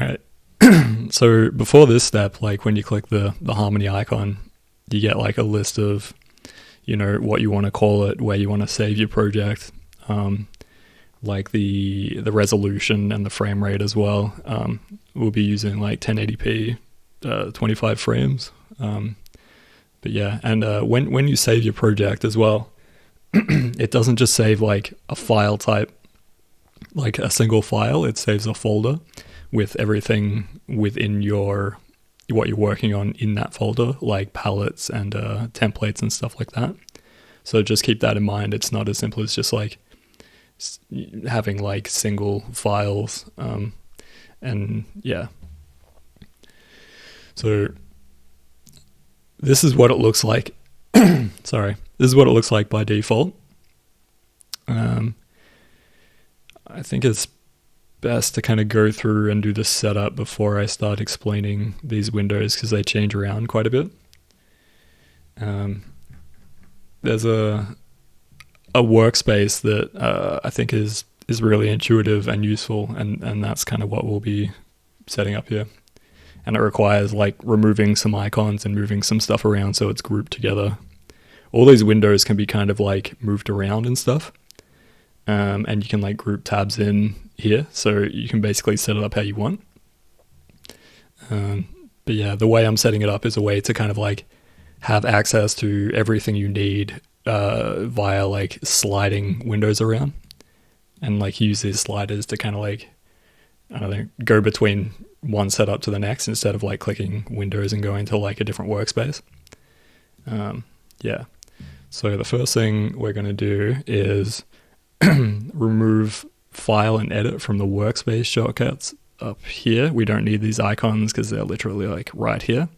Alright. So before this step, like when you click the harmony icon, you get like a list of, what you want to call it, where you want to save your project, like the resolution and the frame rate as well. We'll be using like 1080p, 25 frames. But yeah, and when you save your project as well, it doesn't just save like a file type, like a single file. It saves a folder with everything within what you're working on in that folder, like palettes and templates and stuff like that. So just keep that in mind. It's not as simple as just like having like single files. And yeah. So this is what it looks like. Sorry. This is what it looks like by default. I think it's best to kind of go through and do the setup before I start explaining these windows because they change around quite a bit. There's a workspace that I think is really intuitive and useful, and that's kind of what we'll be setting up here. And it requires like removing some icons and moving some stuff around so it's grouped together. All these windows can be kind of like moved around and stuff. And you can like group tabs in here, so you can basically set it up how you want. But yeah, the way I'm setting it up is a way to kind of like have access to everything you need via like sliding windows around, and like use these sliders to kind of like, I don't know, go between one setup to the next instead of like clicking windows and going to like a different workspace. Yeah. So the first thing we're going to do is remove file and edit from the workspace shortcuts up here. We don't need these icons because they're literally like right here.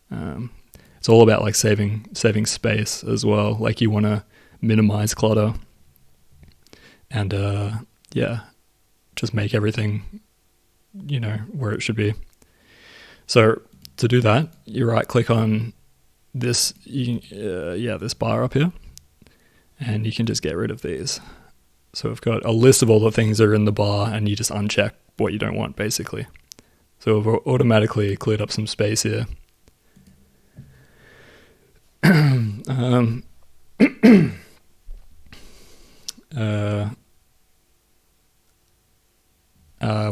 It's all about like saving space as well. Like you want to minimize clutter and yeah, just make everything where it should be. So to do that, you right click on this this bar up here, and you can just get rid of these. So we've got a list of all the things that are in the bar, and you just uncheck what you don't want, basically. So we've automatically cleared up some space here.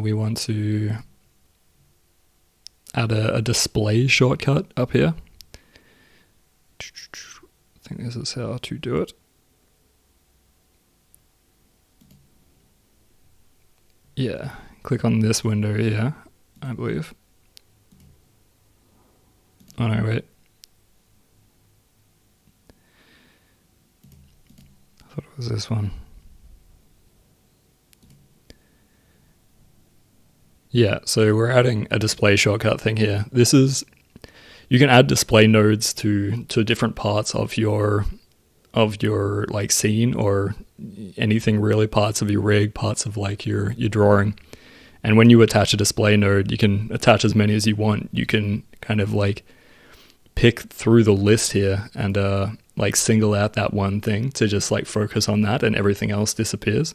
We want to add a display shortcut up here. I think this is how to do it. Yeah, click on this window here, I believe. Oh no, wait. I thought it was this one. Yeah, so we're adding a display shortcut thing here. This is, you can add display nodes to different parts of your like scene or anything really, parts of your rig, parts of like your drawing. And when you attach a display node, you can attach as many as you want. You can kind of like pick through the list here and like single out that one thing to just like focus on that, and everything else disappears.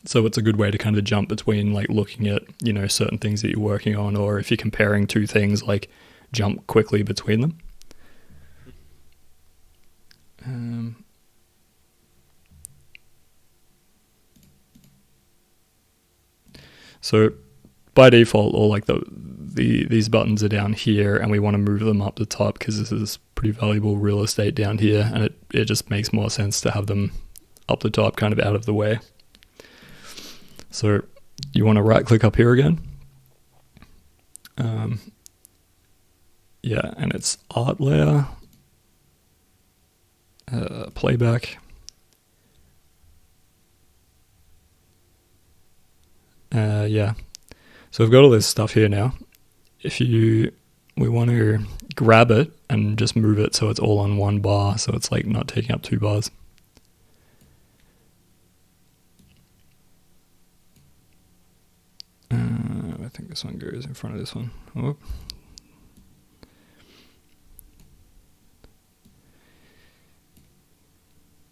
So it's a good way to kind of jump between like looking at, certain things that you're working on, or if you're comparing two things, like jump quickly between them. So by default, all like these buttons are down here, and we want to move them up the top because this is pretty valuable real estate down here, and it just makes more sense to have them up the top, kind of out of the way. So you want to right click up here again. Yeah, and it's art layer, playback. Yeah, so we've got all this stuff here now. We want to grab it and just move it so it's all on one bar, so it's like not taking up two bars. I think this one goes in front of this one. Oh.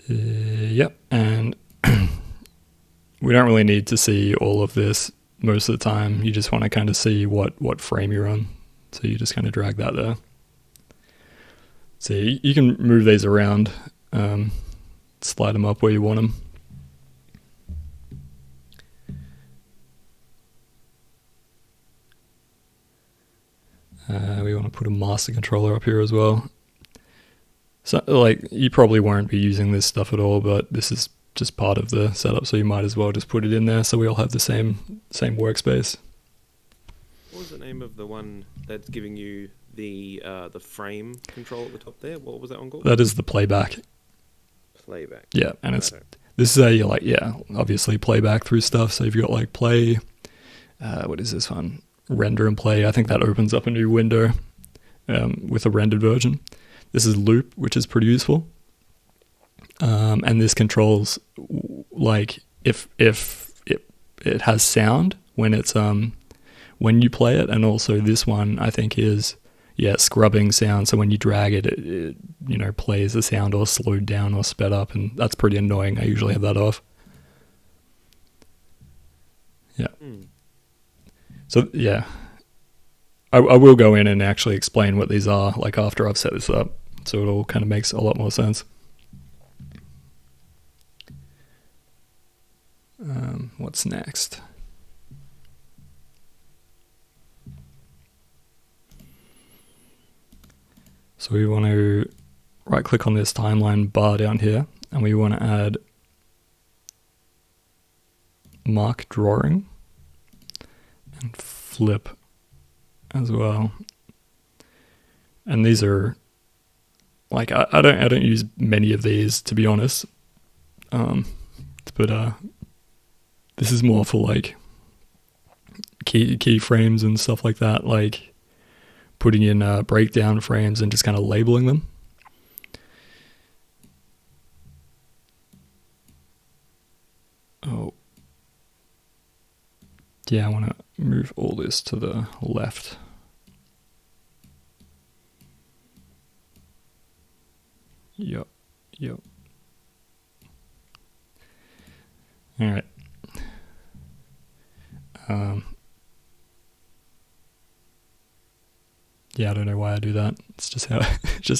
Yep, and we don't really need to see all of this most of the time you just want to kind of see what frame you're on. So you just kind of drag that there. So you can move these around, slide them up where you want them. We want to put a master controller up here as well. So like you probably won't be using this stuff at all, but this is just part of the setup, so you might as well just put it in there so we all have the same workspace. What was the name of the one that's giving you the frame control at the top there? What was that one called? That is the playback. Playback. Yeah, and this is how you obviously playback through stuff. So you've got like play, what is this one? Render and play. I think that opens up a new window with a rendered version. This is loop, which is pretty useful. And this controls like if it has sound when it's when you play it, and also this one I think is scrubbing sound. So when you drag it, it plays the sound or slowed down or sped up, and that's pretty annoying. I usually have that off. Yeah. So yeah, I will go in and actually explain what these are like after I've set this up, so it all kind of makes a lot more sense. What's next? So we want to right click on this timeline bar down here, and we want to add mark drawing and flip as well. And these are like I don't use many of these, to be honest, but this is more for like keyframes and stuff like that, like putting in breakdown frames and just kind of labeling them. Oh, yeah, I want to move all this to the left. Yep. All right. Yeah, I don't know why I do that. It's just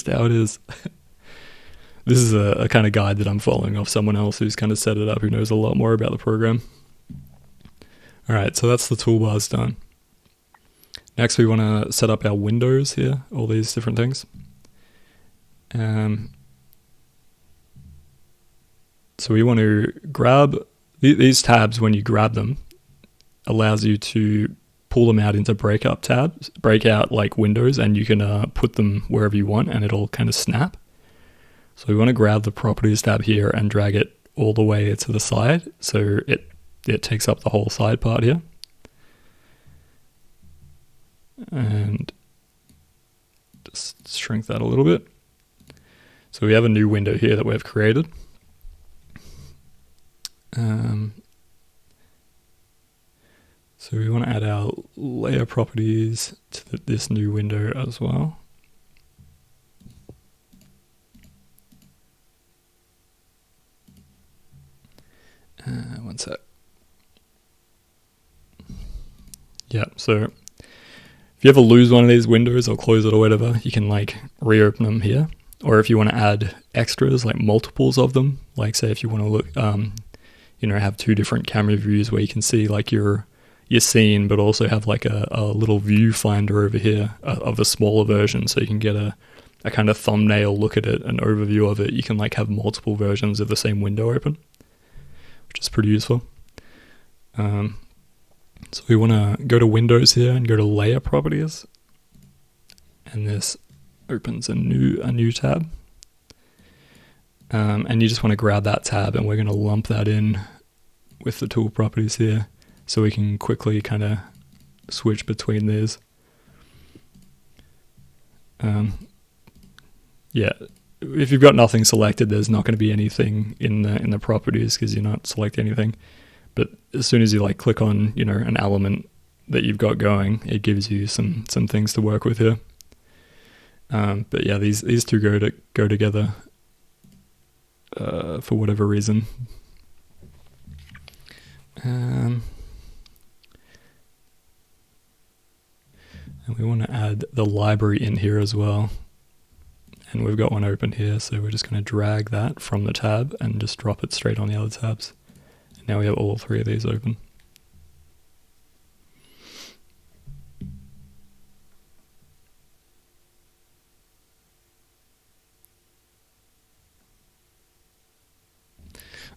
how it is. This is a kind of guide that I'm following off someone else who's kind of set it up, who knows a lot more about the program. All right, so that's the toolbars done. Next, we want to set up our windows here, all these different things. So we want to grab these tabs. When you grab them, allows you to pull them out into breakout like windows, and you can put them wherever you want and it'll kind of snap. So we want to grab the properties tab here and drag it all the way to the side, so it takes up the whole side part here. And just shrink that a little bit. So we have a new window here that we've created. So we want to add our layer properties to this new window as well. One sec. Yeah, so if you ever lose one of these windows or close it or whatever, you can like reopen them here. Or if you want to add extras, like multiples of them, like say if you want to look, have two different camera views where you can see like your scene, but also have like a little viewfinder over here of a smaller version, so you can get a kind of thumbnail look at it, an overview of it. You can like have multiple versions of the same window open, which is pretty useful. So we want to go to Windows here and go to Layer Properties, and this opens a new tab. And you just want to grab that tab, and we're going to lump that in with the tool properties here, so we can quickly kind of switch between these. Yeah, if you've got nothing selected, there's not going to be anything in the properties because you're not selecting anything. But as soon as you like click on an element that you've got going, it gives you some things to work with here. But yeah, these two go together for whatever reason. And we want to add the library in here as well. And we've got one open here, so we're just going to drag that from the tab and just drop it straight on the other tabs. And now we have all three of these open.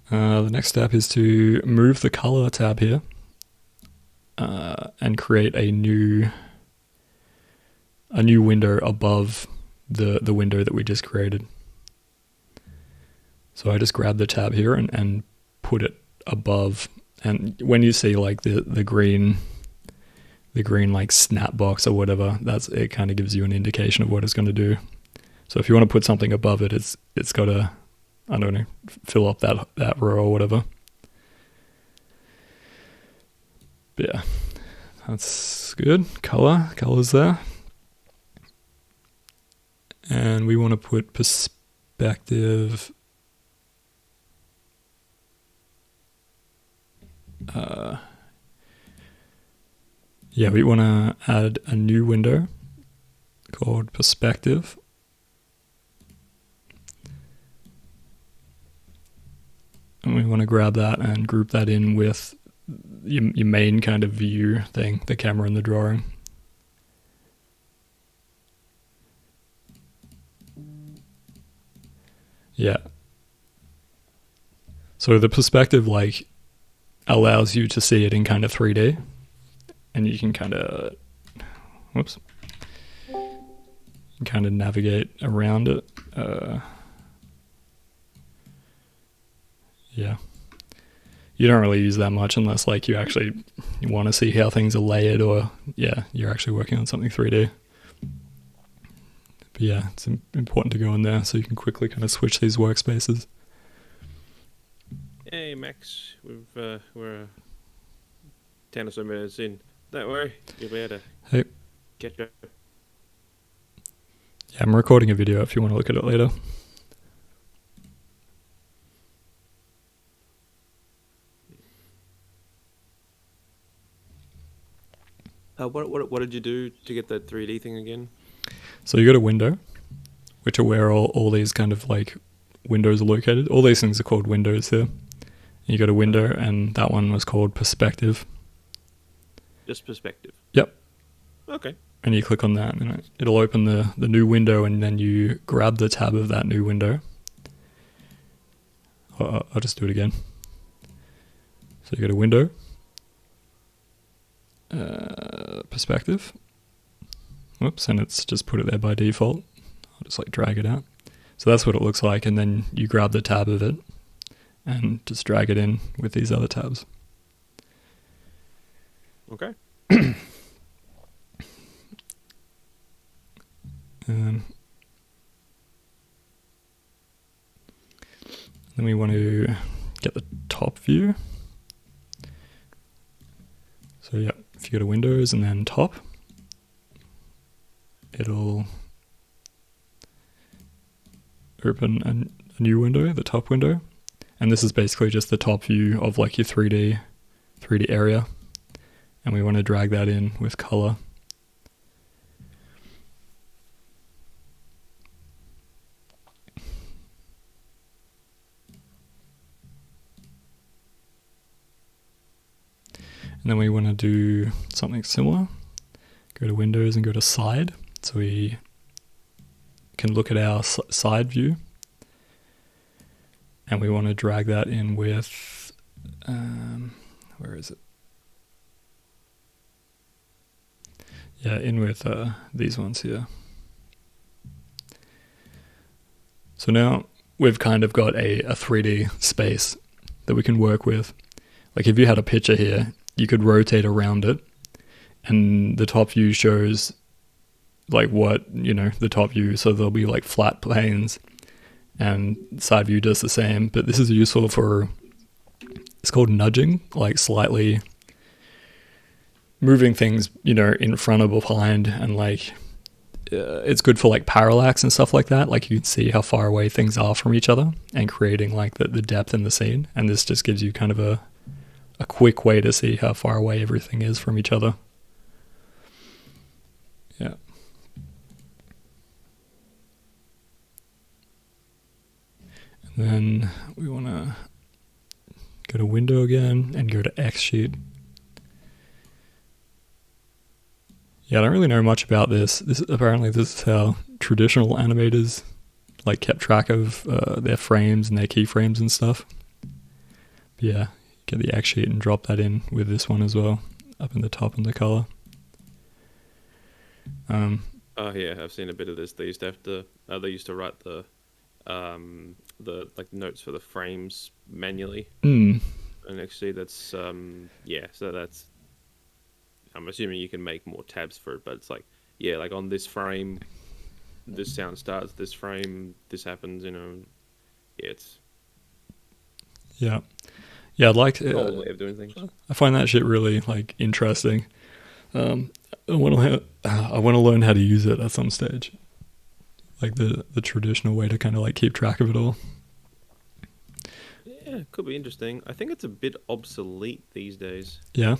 The next step is to move the color tab here and create a new window above the window that we just created. So I just grab the tab here and put it above. And when you see like the green like snap box or whatever, it kind of gives you an indication of what it's going to do. So if you want to put something above it, it's got to, I don't know, fill up that row or whatever. But yeah, that's good. Color's there. And we want to put perspective. Yeah, we want to add a new window called perspective. And we want to grab that and group that in with your main kind of view thing, the camera and the drawing. Yeah. So the perspective like allows you to see it in kind of 3D, and you can kind of, navigate around it. Yeah. You don't really use that much unless like you actually want to see how things are layered, or you're actually working on something 3D. But yeah, it's important to go in there so you can quickly kind of switch these workspaces. Hey Max, we're 10 or so minutes in. Don't worry, you'll be able to catch up. Yeah, I'm recording a video if you want to look at it later. What did you do to get that 3D thing again? So you got a window, which are where all these kind of like windows are located. All these things are called windows here. You got a window, and that one was called perspective. Just perspective? Yep. Okay. And you click on that, and it'll open the new window, and then you grab the tab of that new window. I'll just do it again. So you got a window, perspective. Whoops, and it's just put it there by default. I'll just like drag it out. So that's what it looks like, and then you grab the tab of it and just drag it in with these other tabs. Okay. Then we want to get the top view. So yeah, if you go to Windows and then top, it'll open a new window, the top window. And this is basically just the top view of like your 3D area. And we want to drag that in with color. And then we want to do something similar. Go to Windows and go to Side. So we can look at our side view. And we want to drag that in with, where is it? Yeah, in with these ones here. So now we've kind of got a 3D space that we can work with. Like if you had a picture here, you could rotate around it, and the top view shows like the top view. So there'll be like flat planes, and side view does the same. But this is useful for, it's called nudging, like slightly moving things, in front or behind, and like it's good for like parallax and stuff like that. Like you can see how far away things are from each other and creating like the depth in the scene. And this just gives you kind of a quick way to see how far away everything is from each other. Yeah. And then we want to go to window again and go to X sheet. Yeah, I don't really know much about this. Apparently this is how traditional animators like kept track of their frames and their keyframes and stuff. But yeah, get the X sheet and drop that in with this one as well, up in the top in the color. Oh yeah, I've seen a bit of this. They used to have to. They used to write the like notes for the frames manually. And actually, that's yeah. So that's. I'm assuming you can make more tabs for it, but it's like yeah, like on this frame, this sound starts. This frame, this happens. You know, yeah, it's yeah. I'd like a whole way of doing things. I find that shit really like interesting. I want to learn how to use it at some stage, like the traditional way to kind of like keep track of it all. Yeah, it could be interesting. I think it's a bit obsolete these days. Yeah.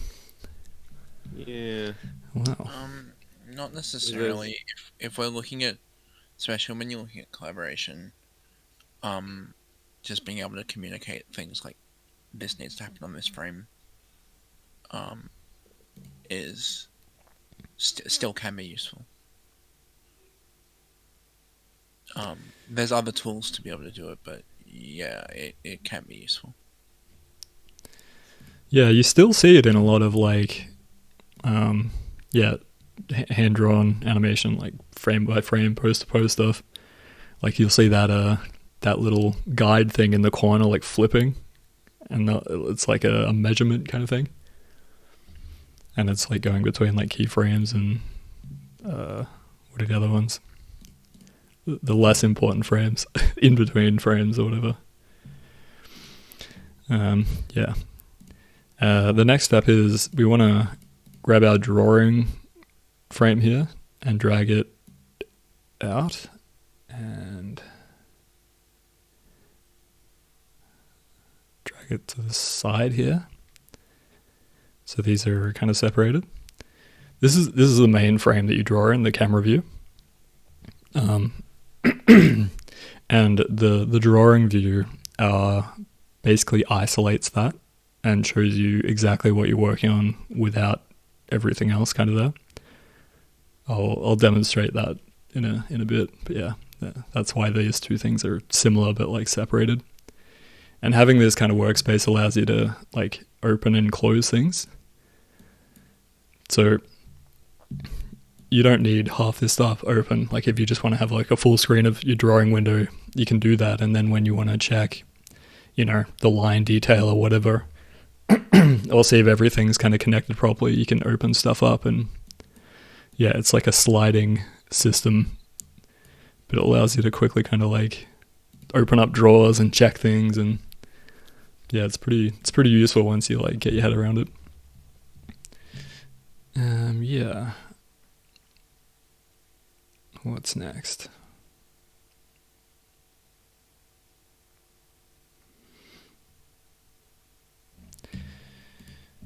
Yeah. Wow. Not necessarily. If we're looking at, especially when you're looking at collaboration, just being able to communicate things like this needs to happen on this frame, is still can be useful. There's other tools to be able to do it, but yeah, it can be useful. Yeah, you still see it in a lot of like, hand-drawn animation, like frame by frame, post to post stuff. Like you'll see that that little guide thing in the corner, like flipping, and it's like a measurement kind of thing, and it's like going between like keyframes and what are the other ones? The less important frames, in between frames or whatever. Yeah. The next step is we want to grab our drawing frame here and drag it out and drag it to the side here. So these are kind of separated. This is the main frame that you draw in the camera view. And the drawing view basically isolates that and shows you exactly what you're working on without everything else kind of there. I'll demonstrate that in a bit, but yeah, that's why these two things are similar but like separated. And having this kind of workspace allows you to like open and close things. So you don't need half this stuff open. Like if you just want to have like a full screen of your drawing window, you can do that. And then when you want to check, the line detail or whatever, or see if everything's kind of connected properly, you can open stuff up. And yeah, it's like a sliding system, but it allows you to quickly kind of like open up drawers and check things. And yeah, it's pretty useful once you like get your head around it. Yeah. What's next?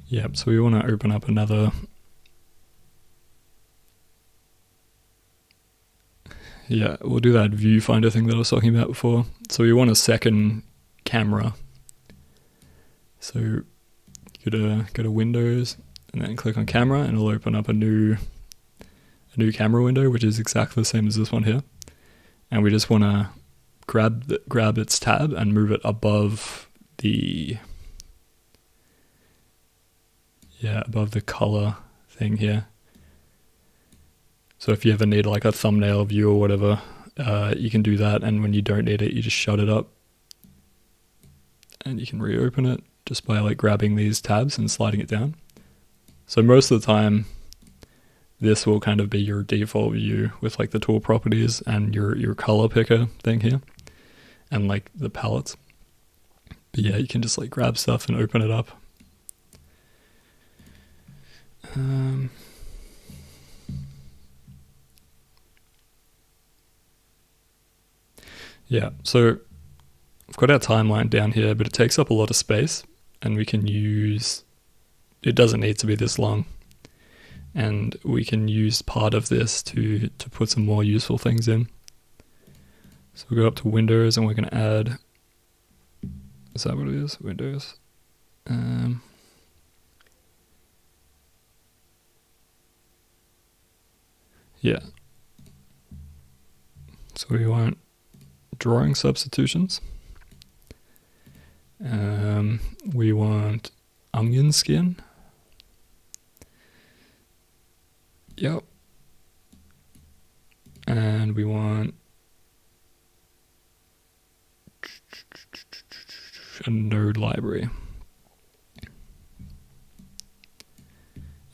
Yep, so we want to open up another. Yeah, we'll do that viewfinder thing that I was talking about before. So we want a second camera. So go to Windows and then click on camera, and it'll open up a new camera window, which is exactly the same as this one here. And we just want to grab its tab and move it above the color thing here. So if you ever need like a thumbnail view or whatever, you can do that, and when you don't need it, you just shut it up and you can reopen it just by like grabbing these tabs and sliding it down. So most of the time this will kind of be your default view with like the tool properties and your color picker thing here and like the palettes. But yeah, you can just like grab stuff and open it up. Yeah, so I've got our timeline down here, but it takes up a lot of space, and we can use, it doesn't need to be this long. and we can use part of this to put some more useful things in. So we'll go up to Windows and we're going to add, is that what it is? Windows. Yeah. So we want drawing substitutions. We want onion skin. Yep. And we want a node library.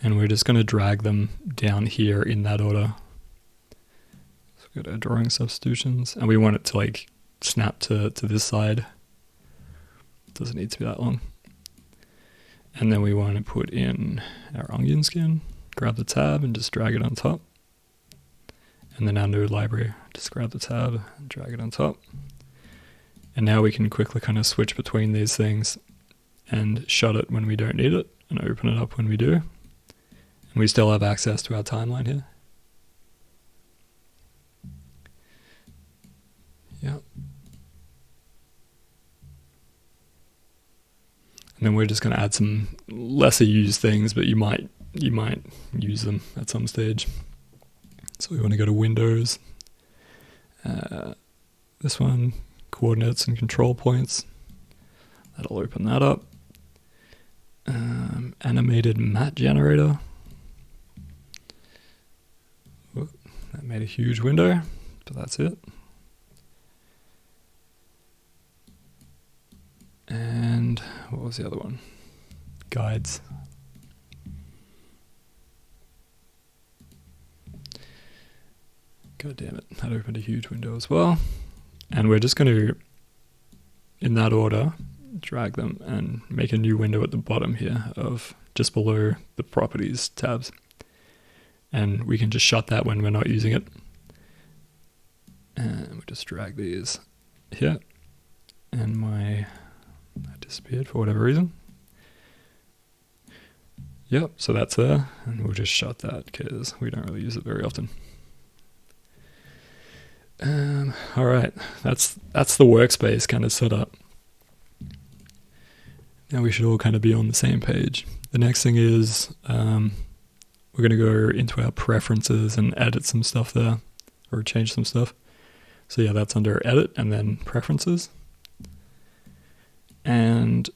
And we're just going to drag them down here in that order. So go to drawing substitutions, and we want it to like snap to this side. Doesn't need to be that long. And then we want to put in our onion skin, grab the tab and just drag it on top. And then our node library, just grab the tab and drag it on top. And now we can quickly kind of switch between these things and shut it when we don't need it and open it up when we do. And we still have access to our timeline here. Yep. And then we're just going to add some lesser used things, but you might use them at some stage. So we want to go to Windows. This one, coordinates and control points. That'll open that up. Animated matte generator. Whoop, that made a huge window, but that's it. And what was the other one? Guides. God damn it, that opened a huge window as well. And we're just going to, in that order, drag them and make a new window at the bottom here of just below the properties tabs. And we can just shut that when we're not using it. And we'll just drag these here. And that disappeared for whatever reason. Yep, so that's there. And we'll just shut that because we don't really use it very often. All right, that's the workspace kind of set up. Now we should all kind of be on the same page. The next thing is we're going to go into our preferences and edit some stuff there, or change some stuff. So yeah, that's under edit and then preferences. And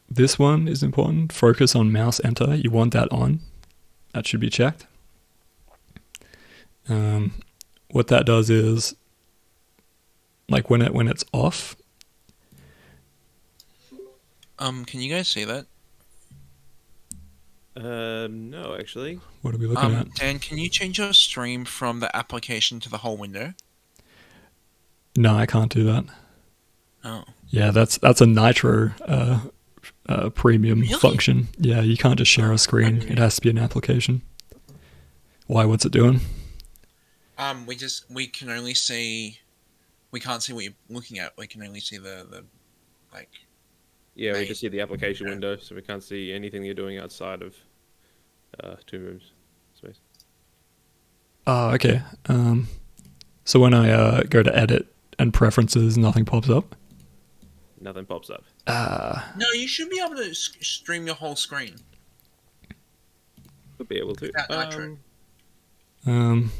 this one is important. Focus on mouse enter. You want that on. That should be checked. What that does is, like when it's off. Can you guys see that? No, actually. What are we looking at? Dan, can you change your stream from the application to the whole window? No, I can't do that. Oh. Yeah, that's a Nitro premium Really? function. Yeah, you can't just share a screen. Okay. It has to be an application. Why? What's it doing? We can only see. We can't see what you're looking at. We can only see the like. Yeah, we Right. just see the application window, so we can't see anything you're doing outside of Toon Room's space. Oh, okay. So when I go to edit and preferences, nothing pops up? Nothing pops up. No, you should be able to stream your whole screen. Could be able to. Without Nitro.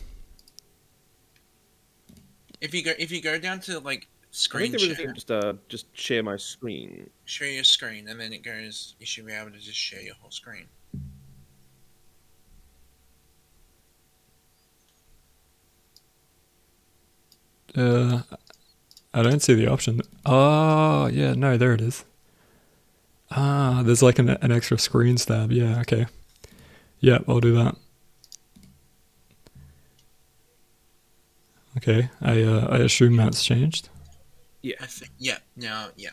If you go down to like I screen think there was a share, thing just share my screen. share your screen, and then it goes. You should be able to just share your whole screen. I don't see the option. Oh, yeah, no, there it is. There's like an extra screen tab. Yeah, okay. Yeah, I'll do that. Okay, I assume that's changed. Yeah. I think. Yeah. Now. Yeah.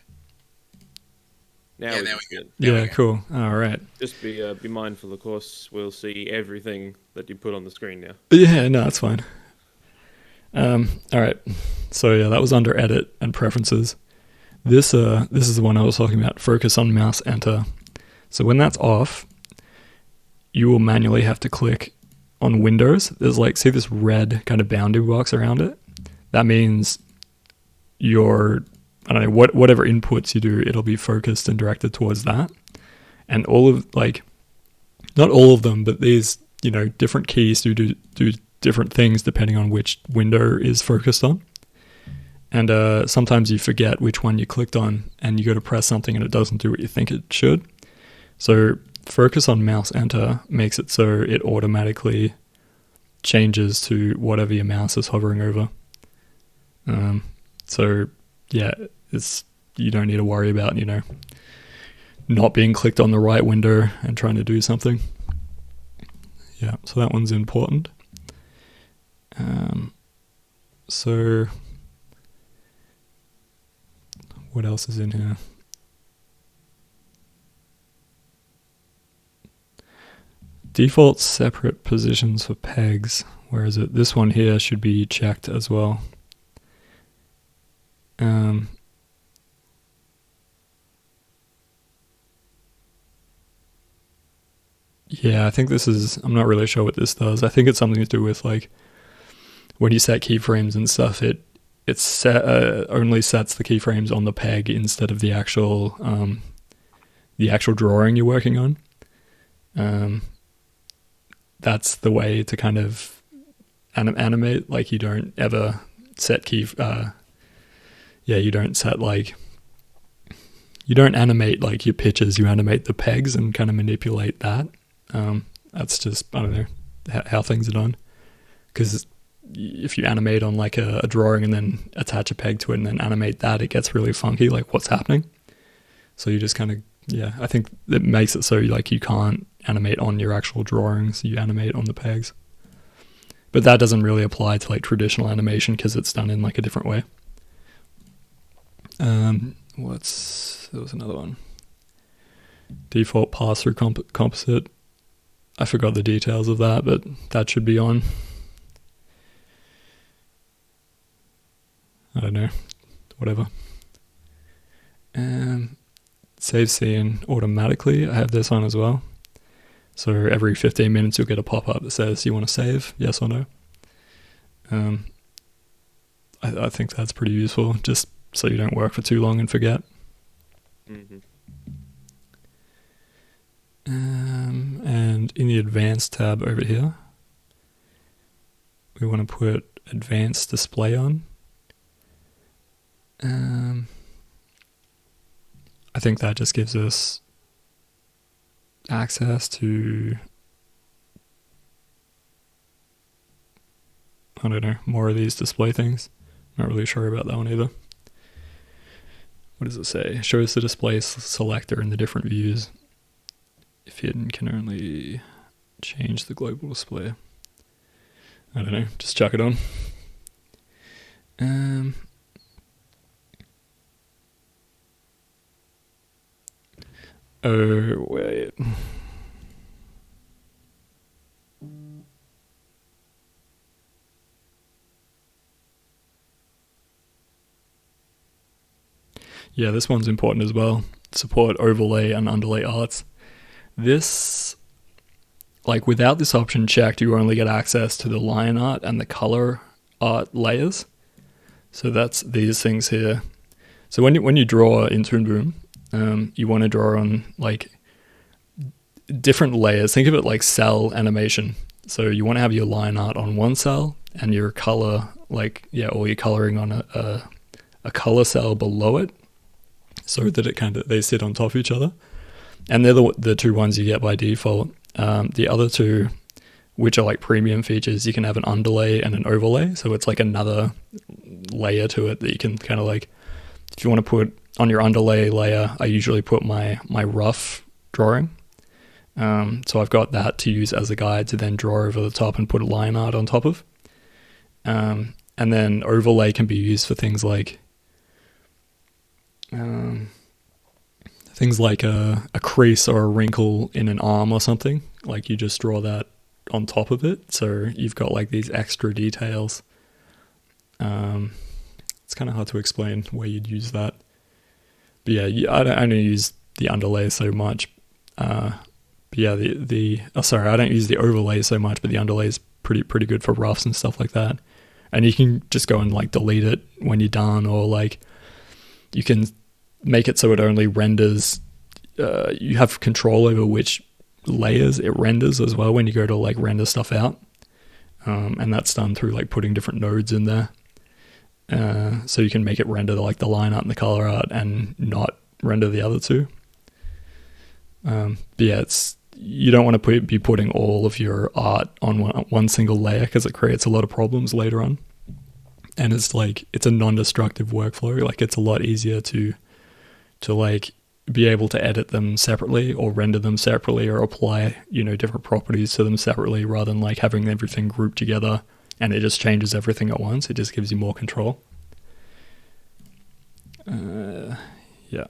Now Yeah, we there can we see it. There we Yeah, go. cool. All right. Just be mindful, of course. We'll see everything that you put on the screen now. Yeah, no, that's fine. All right. So yeah, that was under edit and preferences. This is the one I was talking about. Focus on mouse enter. So when that's off, you will manually have to click on windows. There's like, see this red kind of boundary box around it? That means your, I don't know, whatever inputs you do, it'll be focused and directed towards that. And all of, like, not all of them, but these, you know, different keys do different things depending on which window is focused on. And sometimes you forget which one you clicked on and you go to press something and it doesn't do what you think it should. So focus on mouse enter makes it so it automatically changes to whatever your mouse is hovering over. So yeah, you don't need to worry about, you know, not being clicked on the right window and trying to do something. Yeah, so that one's important. So what else is in here? Default separate positions for pegs. Where is it? This one here should be checked as well. Yeah, I think this is, I'm not really sure what this does. I think it's something to do with, like, when you set keyframes and stuff, it only sets the keyframes on the peg instead of the actual drawing you're working on. That's the way to kind of animate. Like, you don't ever set you don't set, like, you don't animate like your pictures, you animate the pegs and kind of manipulate that. That's just, I don't know, how things are done. Because if you animate on like a drawing and then attach a peg to it and then animate that, it gets really funky, like what's happening. So you just kind of, yeah, I think it makes it so like you can't animate on your actual drawings, you animate on the pegs. But that doesn't really apply to like traditional animation because it's done in like a different way. There was another one. Default pass-through composite. I forgot the details of that, but that should be on. I don't know. Whatever. Save scene automatically. I have this on as well. So every 15 minutes you'll get a pop-up that says, you want to save? Yes or no? I think that's pretty useful, just so you don't work for too long and forget. Mm-hmm. And in the advanced tab over here, we want to put advanced display on. I think that just gives us access to, I don't know, more of these display things. Not really sure about that one either. What does it say? Shows the display selector in the different views. If hidden, can only change the global display. I don't know, just chuck it on. Oh, wait. Yeah, this one's important as well. Support overlay and underlay arts. This, like, without this option checked, you only get access to the line art and the color art layers. So that's these things here. So when you draw in Toon Boom, you want to draw on like different layers. Think of it like cell animation. So you want to have your line art on one cell and your color, like, yeah, or your coloring on a color cell below it, so that it kind of, they sit on top of each other. And they're the two ones you get by default. The other two, which are like premium features, you can have an underlay and an overlay. So it's like another layer to it that you can kind of like, if you want to put on your underlay layer, I usually put my rough drawing. So I've got that to use as a guide to then draw over the top and put a line art on top of. And then overlay can be used for things like a crease or a wrinkle in an arm or something. Like, you just draw that on top of it, so you've got like these extra details. It's kind of hard to explain where you'd use that. But yeah, I don't use the underlay so much But yeah, sorry, I don't use the overlay so much, but the underlay is pretty good for roughs and stuff like that. And you can just go and like delete it when you're done, or like you can make it so it only renders. You have control over which layers it renders as well when you go to like render stuff out, and that's done through like putting different nodes in there. So you can make it render like the line art and the color art, and not render the other two. But yeah, you don't want to be putting all of your art on one single layer, because it creates a lot of problems later on. And it's a non-destructive workflow. Like, it's a lot easier to like be able to edit them separately, or render them separately, or apply, different properties to them separately, rather than like having everything grouped together and it just changes everything at once. It just gives you more control. Yeah.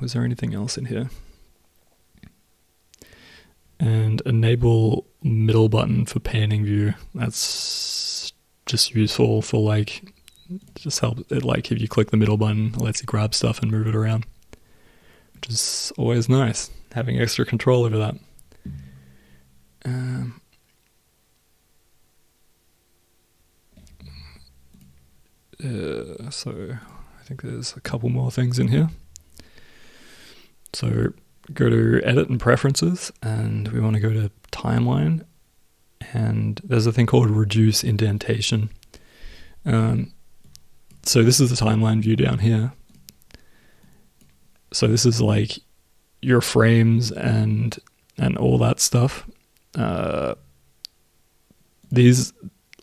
Was there anything else in here? And enable middle button for panning view. That's just useful for like, just help it, like if you click the middle button, it lets you grab stuff and move it around, which is always nice, having extra control over that. So I think there's a couple more things in here. So go to edit and preferences, and we want to go to timeline, and there's a thing called reduce indentation. So this is the timeline view down here. So this is like your frames and all that stuff. These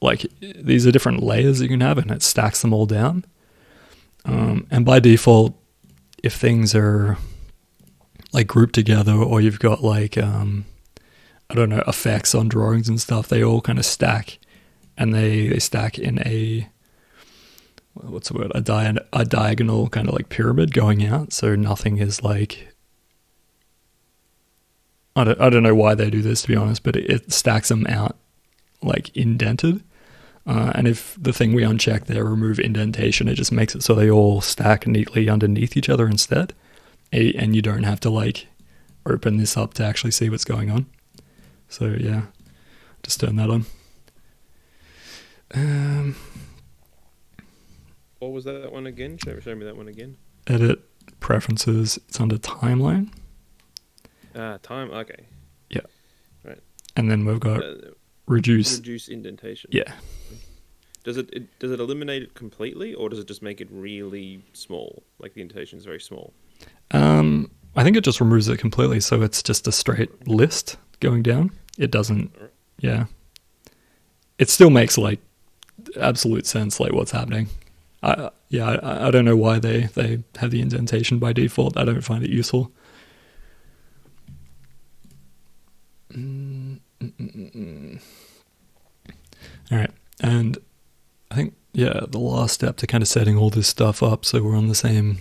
are different layers you can have, and it stacks them all down. And by default, if things are like grouped together, or you've got like effects on drawings and stuff, they all kind of stack, and they stack in a diagonal kind of like pyramid going out. So nothing is like, I don't know why they do this, to be honest, but it stacks them out like indented. And if the thing we uncheck there, remove indentation, it just makes it so they all stack neatly underneath each other instead. And you don't have to like open this up to actually see what's going on. So yeah, just turn that on. What was that one again? Show me that one again. Edit preferences. It's under timeline. Time. Okay. Yeah. Right. And then we've got reduce indentation. Yeah. Does it eliminate it completely, or does it just make it really small? Like the indentation is very small. I think it just removes it completely, so it's just a straight list going down. It doesn't. Yeah. It still makes like absolute sense, like what's happening. I don't know why they have the indentation by default. I don't find it useful. All right, and I think the last step to kind of setting all this stuff up so we're on the same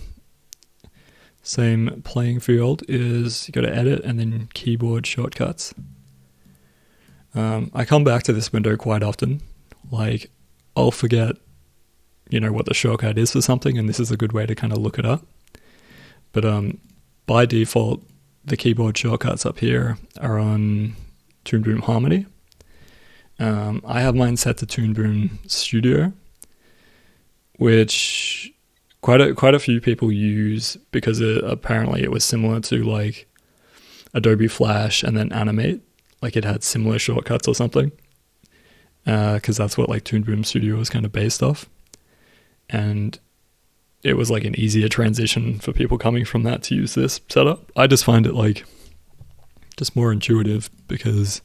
playing field is you go to edit and then keyboard shortcuts. I come back to this window quite often. Like, I'll forget what the shortcut is for something, and this is a good way to kind of look it up. But by default, the keyboard shortcuts up here are on Toon Boom Harmony. I have mine set to Toon Boom Studio, which quite a few people use because apparently it was similar to like Adobe Flash and then Animate. Like, it had similar shortcuts or something, because that's what like Toon Boom Studio was kind of based off. And it was like an easier transition for people coming from that to use this setup. I just find it like just more intuitive, because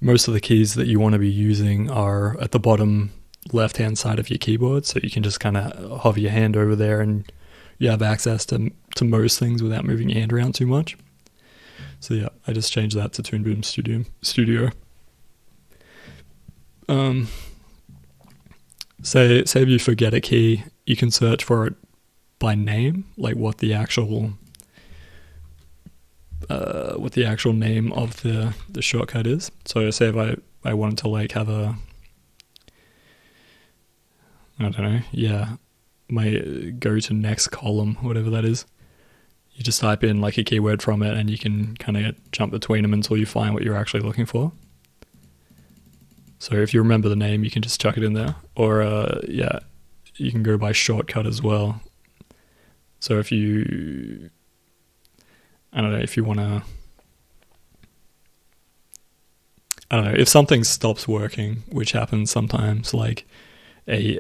most of the keys that you want to be using are at the bottom left-hand side of your keyboard, so you can just kind of hover your hand over there and you have access to most things without moving your hand around too much. So yeah, I just changed that to Toon Boom Studio. Say if you forget a key, you can search for it by name, like what the actual name of the shortcut is. So say if I wanted to like have my go to next column, whatever that is, you just type in like a keyword from it, and you can kind of jump between them until you find what you're actually looking for. So if you remember the name, you can just chuck it in there. Or yeah, you can go by shortcut as well. So if you, I don't know, if you want to, I don't know, if something stops working, which happens sometimes, like a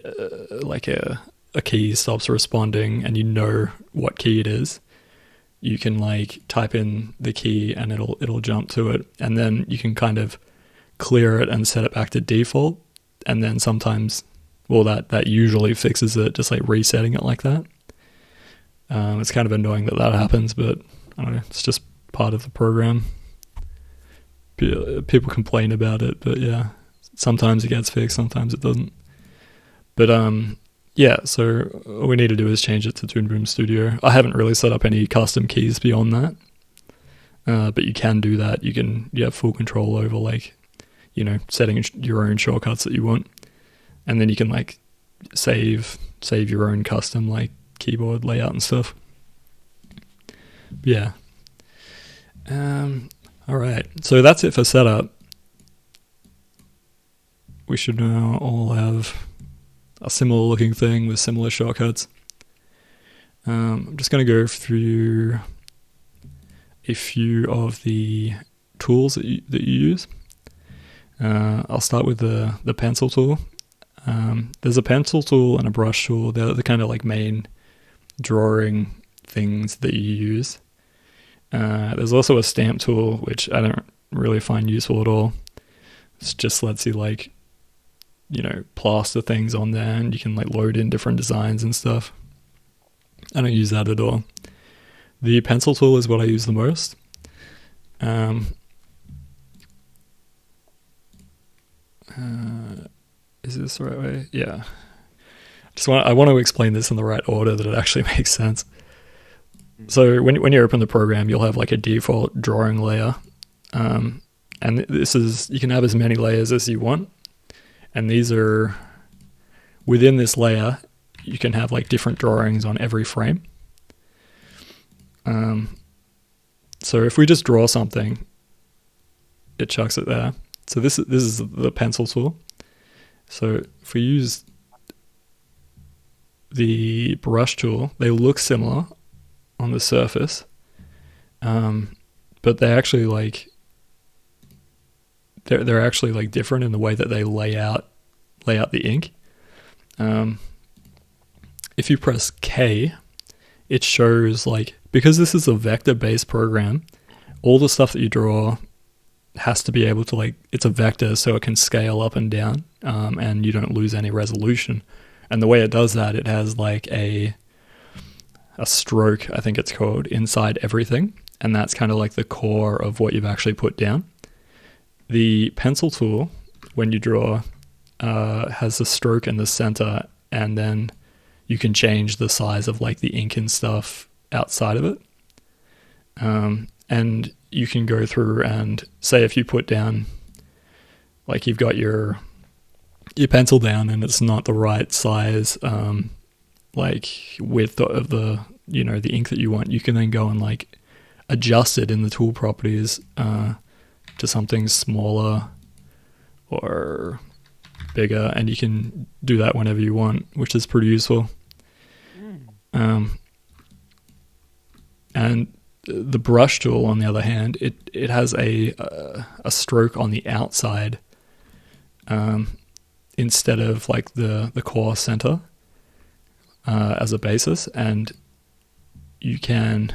key stops responding and you know what key it is, you can like type in the key and it'll jump to it, and then you can kind of clear it and set it back to default, and then sometimes, well, that usually fixes it, just like resetting it like that. It's kind of annoying that happens, but I don't know, it's just part of the program. People complain about it, but yeah, sometimes it gets fixed, sometimes it doesn't. But yeah, so all we need to do is change it to Toon Boom Studio. I haven't really set up any custom keys beyond that, but you can do that. You have full control over, like, you know, setting your own shortcuts that you want, and then you can like save your own custom like keyboard layout and stuff. Yeah. All right, so that's it for setup. We should now all have a similar looking thing with similar shortcuts. I'm just going to go through a few of the tools that you use. I'll start with the pencil tool. There's a pencil tool and a brush tool. They're the kind of like main drawing things that you use. There's also a stamp tool, which I don't really find useful at all. It just lets you like, you know, plaster things on there, and you can like load in different designs and stuff. I don't use that at all. The pencil tool is what I use the most. Is this the right way? Yeah. I want to explain this in the right order that it actually makes sense. So when you open the program, you'll have like a default drawing layer, and this is, you can have as many layers as you want, and these are within this layer. You can have like different drawings on every frame. So if we just draw something, it chucks it there. So this is the pencil tool. So if we use the brush tool, they look similar on the surface, but they actually like they're actually like different in the way that they lay out the ink. If you press K, it shows, like, because this is a vector-based program, all the stuff that you draw has to be able to, like, it's a vector, so it can scale up and down, and you don't lose any resolution. And the way it does that, it has like a stroke, I think it's called, inside everything, and that's kind of like the core of what you've actually put down. The pencil tool, when you draw, has a stroke in the center, and then you can change the size of like the ink and stuff outside of it. And you can go through and say, if you put down, like, you've got your pencil down and it's not the right size, like width of the, you know, the ink that you want, you can then go and like adjust it in the tool properties to something smaller or bigger, and you can do that whenever you want, which is pretty useful. And the brush tool, on the other hand, it has a stroke on the outside instead of like the core center as a basis, and you can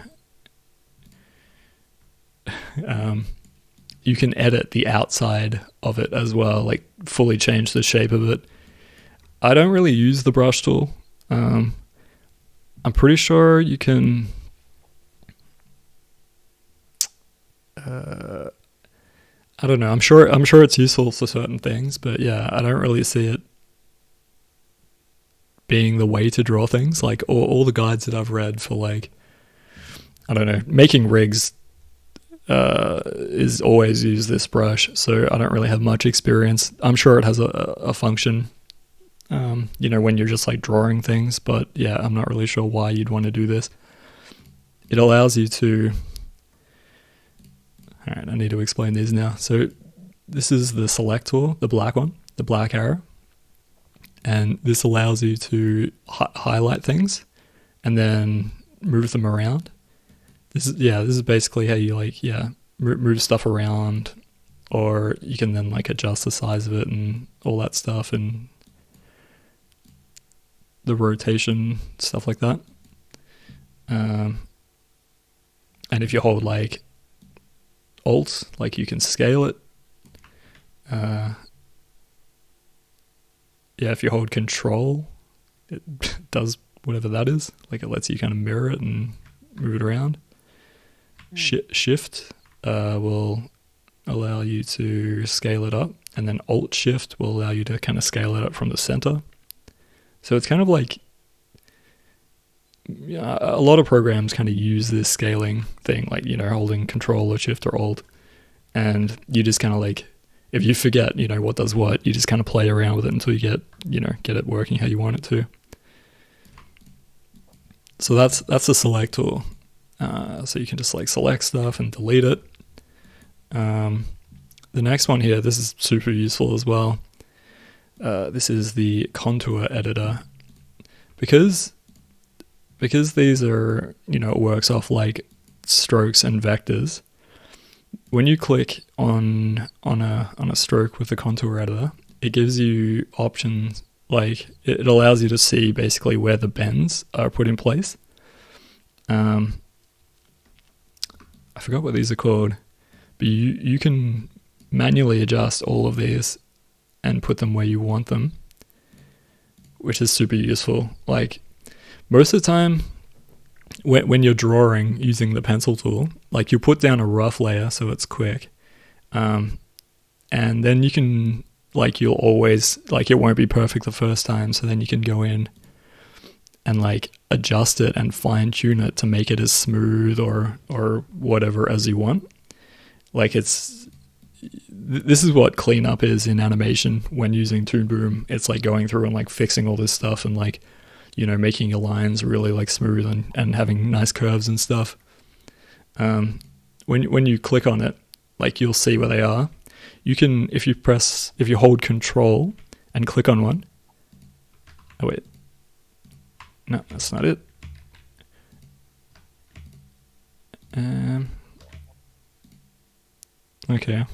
edit the outside of it as well, like fully change the shape of it. I don't really use the brush tool. I'm pretty sure you can. I don't know. I'm sure it's useful for certain things, but yeah, I don't really see it being the way to draw things. Like all the guides that I've read for, like, I don't know, making rigs is always use this brush, so I don't really have much experience. I'm sure it has a function, you know, when you're just like drawing things, but yeah, I'm not really sure why you'd want to do this. it allows you to. All right, I need to explain these now. So this is the select tool, the black one, the black arrow. And this allows you to highlight things and then move them around. This is basically how you move stuff around, or you can then like adjust the size of it and all that stuff, and the rotation, stuff like that. And if you hold like Alt, like you can scale it. If you hold Control, it does whatever that is. Like it lets you kind of mirror it and move it around. Shift will allow you to scale it up, and then Alt Shift will allow you to kind of scale it up from the center. So it's kind of like, a lot of programs kind of use this scaling thing, like, holding Control or Shift or Alt, and you just kind of like, if you forget, what does what, you just kind of play around with it until you get it working how you want it to. So that's the select tool. So you can just like select stuff and delete it. The next one here, this is super useful as well. This is the contour editor. Because these are, it works off like strokes and vectors. When you click on a stroke with the contour editor, it gives you options, like it allows you to see basically where the bends are put in place. I forgot what these are called, but you can manually adjust all of these and put them where you want them, which is super useful. Like most of the time, when you're drawing using the pencil tool, like you put down a rough layer so it's quick, and then you can, like, you'll always, like, it won't be perfect the first time, so then you can go in and like adjust it and fine tune it to make it as smooth or whatever as you want. Like this is what cleanup is in animation when using Toon Boom. It's like going through and like fixing all this stuff and like, making your lines really like smooth and having nice curves and stuff. When you click on it, like you'll see where they are. You can, if you hold Control and click on one. Oh wait, no, that's not it. Okay,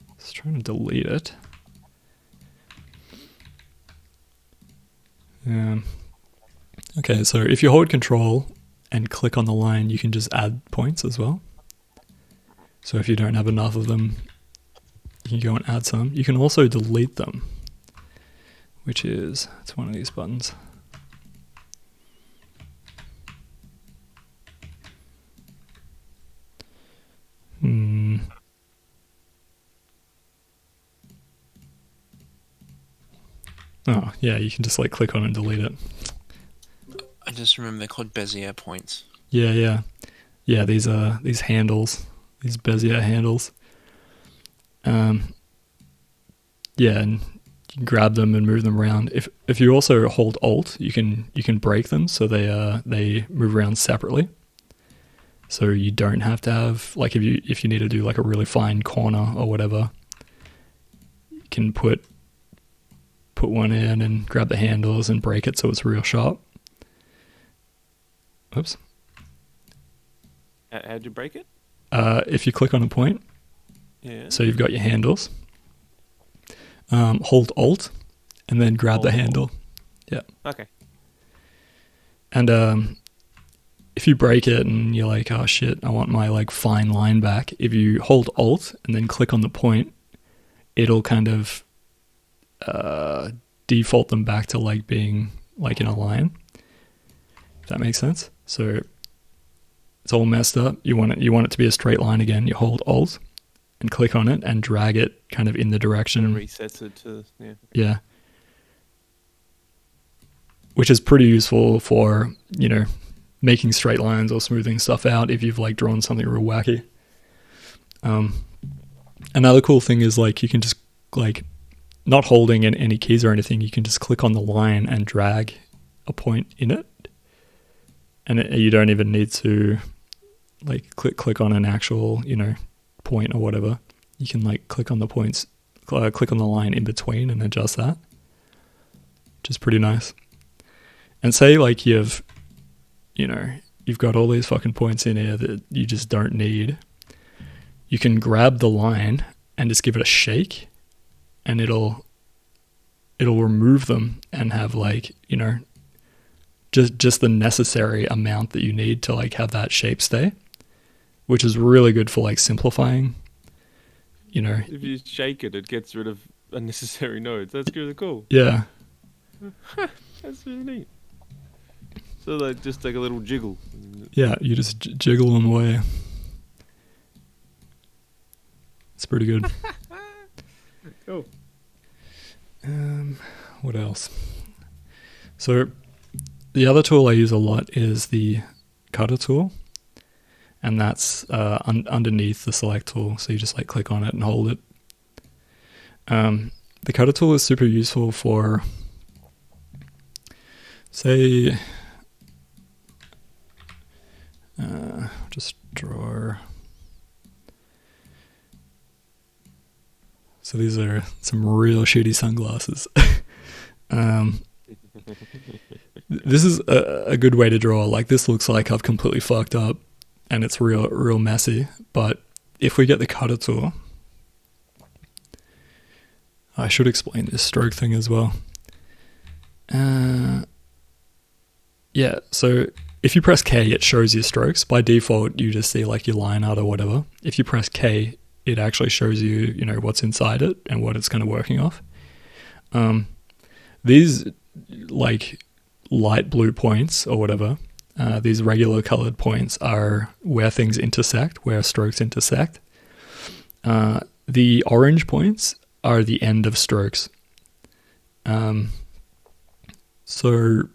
let's try to delete it. Okay, so if you hold Control and click on the line, you can just add points as well. So if you don't have enough of them, you can go and add some. You can also delete them, it's one of these buttons. Oh, yeah, you can just like click on it and delete it. I just remember they're called Bezier points. Yeah. These are these handles, these Bezier handles. And you can grab them and move them around. If you also hold Alt, you can break them so they move around separately. So you don't have to have, like, if you need to do like a really fine corner or whatever, you can put one in and grab the handles and break it so it's real sharp. Oops. How'd you break it? If you click on a point, so you've got your handles, hold Alt and then grab the handle. Yeah. Okay. And if you break it and you're like, oh shit, I want my like fine line back, if you hold Alt and then click on the point, it'll kind of default them back to like being like in a line. If that makes sense. So it's all messed up. You want it to be a straight line again. You hold Alt and click on it and drag it kind of in the direction. And resets it to Yeah. Which is pretty useful for, making straight lines or smoothing stuff out if you've like drawn something real wacky. Another cool thing is like you can just like, not holding in any keys or anything, you can just click on the line and drag a point in it. And you don't even need to like click on an actual, point or whatever, you can like click on the points, click on the line in between and adjust that, which is pretty nice. And say like you've got all these fucking points in here that you just don't need. You can grab the line and just give it a shake, and it'll remove them and have like, just the necessary amount that you need to like have that shape stay, which is really good for like simplifying. If you shake it, it gets rid of unnecessary nodes. That's really cool. Yeah. That's really neat. So like just like a little jiggle. Yeah, you just jiggle them away. It's pretty good. Cool. What else? So the other tool I use a lot is the cutter tool, and that's underneath the select tool. So you just like click on it and hold it. The cutter tool is super useful for, say, just draw. So these are some real shitty sunglasses. This is a good way to draw. Like this looks like I've completely fucked up and it's real messy. But if we get the cutter tool, I should explain this stroke thing as well. Yeah, so if you press K, it shows your strokes. By default, you just see like your line art or whatever. If you press K, it actually shows you, what's inside it and what it's kind of working off. These like light blue points or whatever, these regular colored points are where things intersect, where strokes intersect. The orange points are the end of strokes. So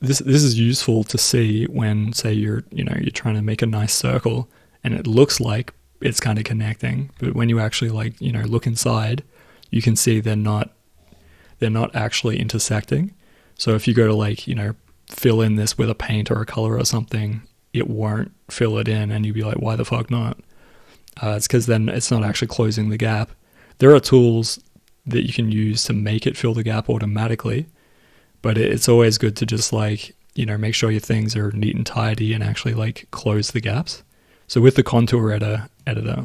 this is useful to see when, say, you're trying to make a nice circle and it looks like it's kind of connecting, but when you actually like, look inside, you can see they're not actually intersecting. So if you go to like, fill in this with a paint or a color or something, it won't fill it in and you'll be like, why the fuck not? It's because then it's not actually closing the gap. There are tools that you can use to make it fill the gap automatically, but it's always good to just like, make sure your things are neat and tidy and actually like close the gaps. So with the contour editor,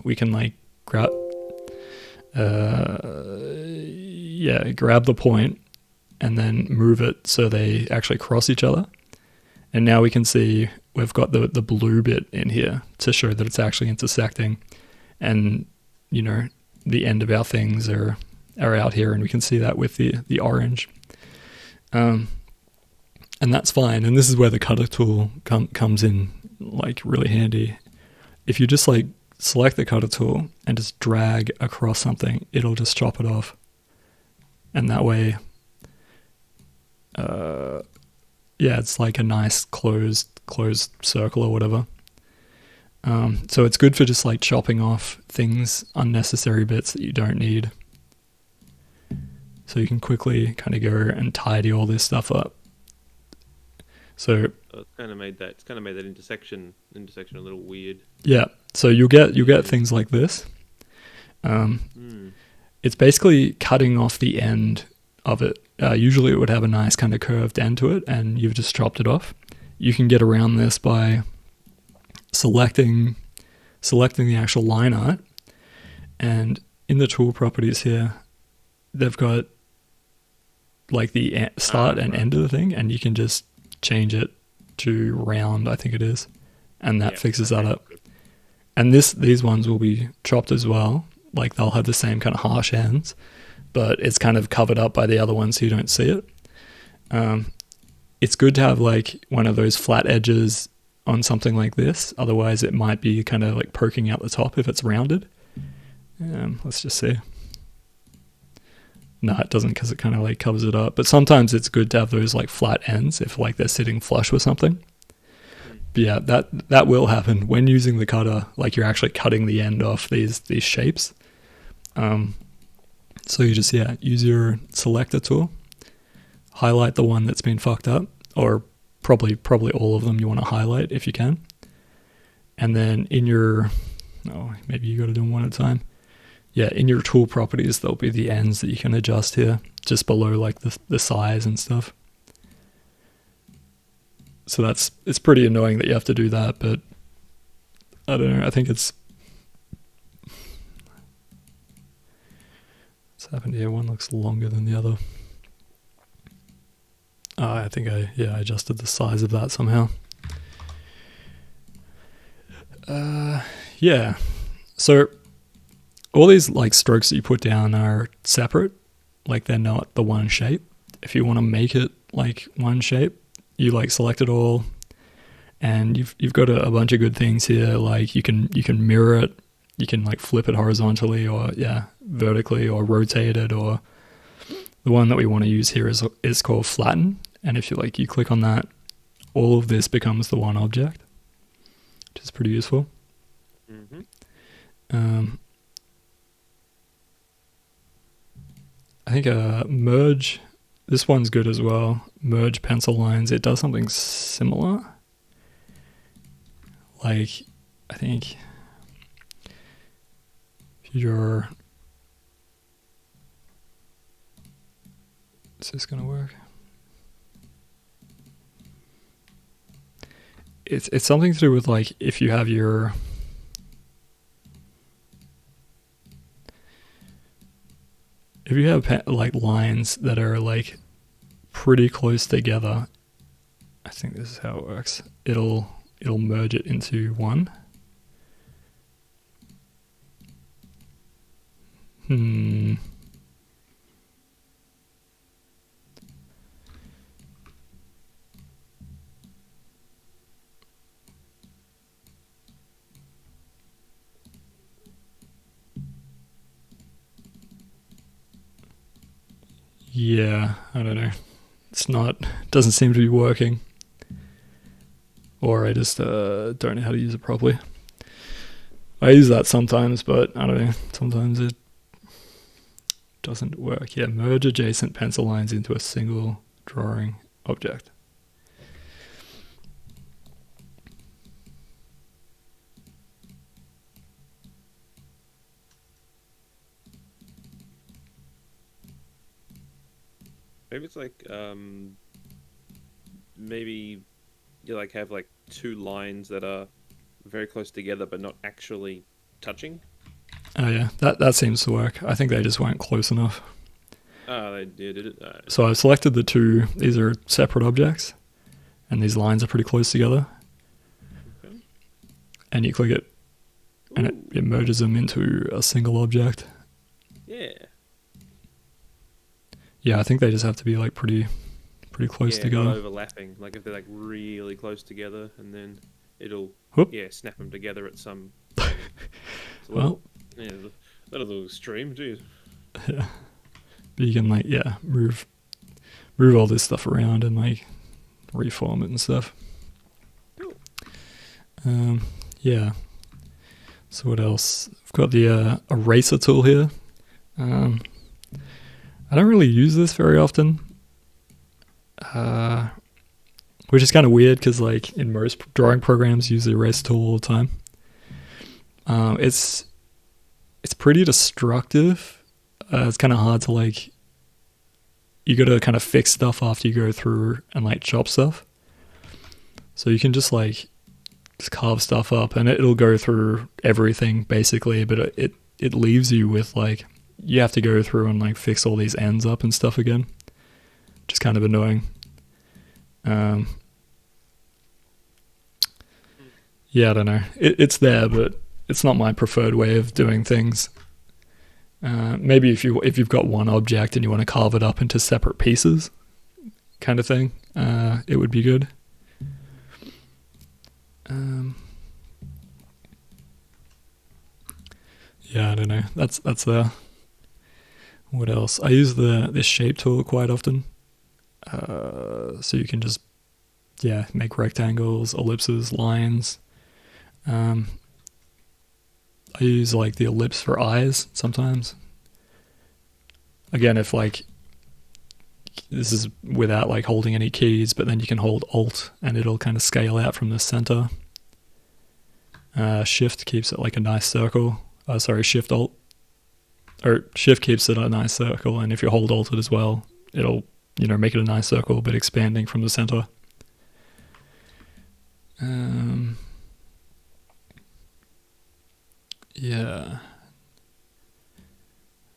we can like grab the point and then move it so they actually cross each other. And now we can see we've got the blue bit in here to show that it's actually intersecting. And, the end of our things are out here, and we can see that with the orange. And that's fine. And this is where the cutter tool comes in like really handy. If you just like select the cutter tool and just drag across something, it'll just chop it off. And that way, it's like a nice closed circle or whatever. So it's good for just like chopping off things, unnecessary bits that you don't need. So you can quickly kind of go and tidy all this stuff up. So it's kind of made that intersection a little weird. Yeah. So you'll get things like this. It's basically cutting off the end of it. Usually it would have a nice kind of curved end to it, and you've just chopped it off. You can get around this by selecting the actual line art, and in the tool properties here, they've got like the start and end of the thing, and you can just change it to round, I think it is, and that fixes that up. And these ones will be chopped as well, like they'll have the same kind of harsh ends, but it's kind of covered up by the other ones so you don't see it. It's good to have like one of those flat edges on something like this, otherwise it might be kind of like poking out the top if it's rounded. Let's just see. No, it doesn't, because it kind of like covers it up. But sometimes it's good to have those like flat ends if like they're sitting flush with something. But yeah, that will happen when using the cutter. Like you're actually cutting the end off these shapes. So you just use your selector tool, highlight the one that's been fucked up, or probably all of them you want to highlight if you can, And then in your, maybe you got to do them one at a time. Yeah, in your tool properties, there'll be the ends that you can adjust here, just below like the size and stuff. So it's pretty annoying that you have to do that, but I don't know, I think it's what's happened here. One looks longer than the other. I think I adjusted the size of that somehow. Yeah, so all these like strokes that you put down are separate, like they're not the one shape. If you want to make it like one shape, you like select it all, and you've got a bunch of good things here. Like you can mirror it, you can like flip it horizontally or vertically, or rotate it, or the one that we want to use here is called flatten. And if you click on that, all of this becomes the one object, which is pretty useful. Mm-hmm. I think merge, this one's good as well. Merge pencil lines, it does something similar. Like, I think if you're, is this gonna work? It's something to do with like if you have your like lines that are like pretty close together, I think this is how it works. It'll merge it into one. Yeah, I don't know. Doesn't seem to be working. Or I just don't know how to use it properly. I use that sometimes, but I don't know. Sometimes it doesn't work. Yeah, merge adjacent pencil lines into a single drawing object. Maybe it's like maybe you like have like two lines that are very close together but not actually touching. Oh yeah, that seems to work. I think they just weren't close enough. Oh, they did it. So I've selected the two. These are separate objects, and these lines are pretty close together. Okay. And you click it, and it merges them into a single object. Yeah. Yeah, I think they just have to be like pretty close together. Not overlapping. Like if they're like really close together, and then it'll snap them together at some. A little extreme, geez. Yeah, but you can like move all this stuff around and like reform it and stuff. Cool. Yeah. So what else? I've got the eraser tool here. I don't really use this very often, which is kind of weird because like in most drawing programs use the erase tool all the time. It's pretty destructive. It's kind of hard to like, you got to kind of fix stuff after you go through and like chop stuff. So you can just carve stuff up and it'll go through everything basically, but it leaves you with like, you have to go through and like fix all these ends up and stuff again, which is kind of annoying. Yeah, I don't know. It's there, but it's not my preferred way of doing things. Maybe if you've got one object and you want to carve it up into separate pieces, kind of thing, it would be good. Yeah, I don't know. That's there. What else? I use this shape tool quite often. So you can just make rectangles, ellipses, lines. I use like the ellipse for eyes sometimes. Again, if like this is without like holding any keys, but then you can hold Alt and it'll kind of scale out from the center. Shift keeps it like a nice circle. Shift Alt. Or Shift keeps it a nice circle, and if you hold Alt as well, it'll, make it a nice circle, but expanding from the center. Yeah.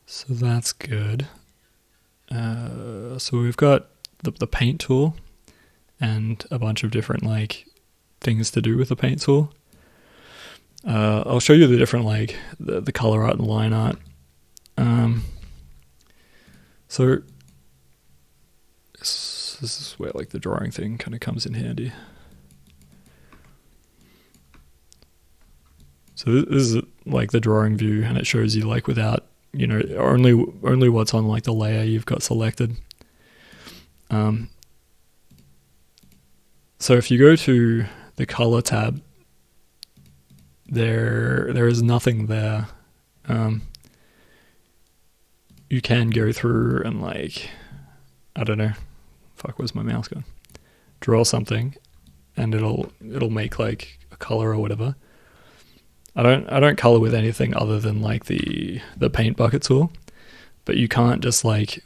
So that's good. So we've got the paint tool and a bunch of different like things to do with the paint tool. I'll show you the different like the color art and line art. So this is where like the drawing thing kind of comes in handy. So this is like the drawing view, and it shows you like without, only what's on like the layer you've got selected. So if you go to the color tab, there is nothing there. You can go through and like, I don't know, where's my mouse going? Draw something, and it'll make like a color or whatever. I don't color with anything other than like the paint bucket tool, but you can't just like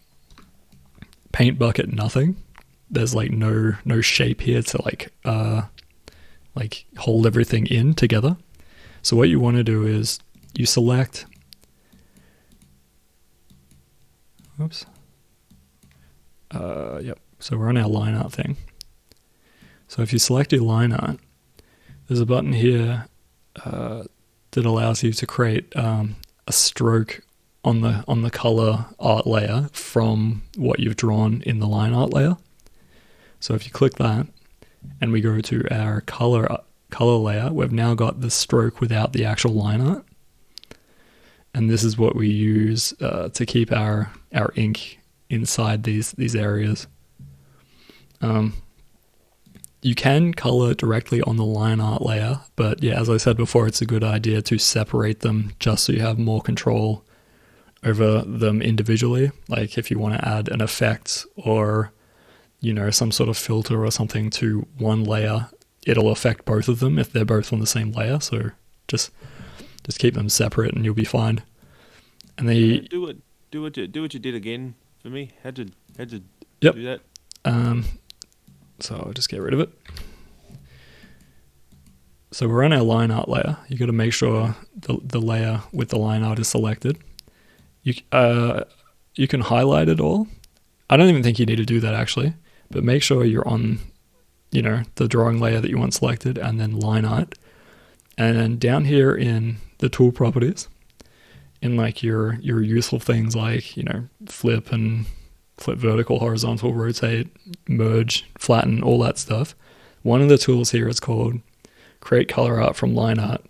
paint bucket nothing. There's like no shape here to like hold everything in together. So what you want to do is you select. Oops. Yep. So we're on our line art thing. So if you select your line art, there's a button here that allows you to create a stroke on the color art layer from what you've drawn in the line art layer. So if you click that and we go to our color layer, we've now got the stroke without the actual line art. And this is what we use to keep our ink inside these areas. You can color directly on the line art layer, but yeah, as I said before, it's a good idea to separate them just so you have more control over them individually. Like if you want to add an effect or, some sort of filter or something to one layer, it'll affect both of them if they're both on the same layer. So just keep them separate and you'll be fine. And they do what you did again for me. How'd you yep. do that? So I'll just get rid of it. So we're on our line art layer. You got to make sure the layer with the line art is selected. You can highlight it all. I don't even think you need to do that actually, but make sure you're on, the drawing layer that you want selected, and then line art. And then down here in the tool properties, in like your useful things like, flip vertical, horizontal, rotate, merge, flatten, all that stuff. One of the tools here is called create color art from line art.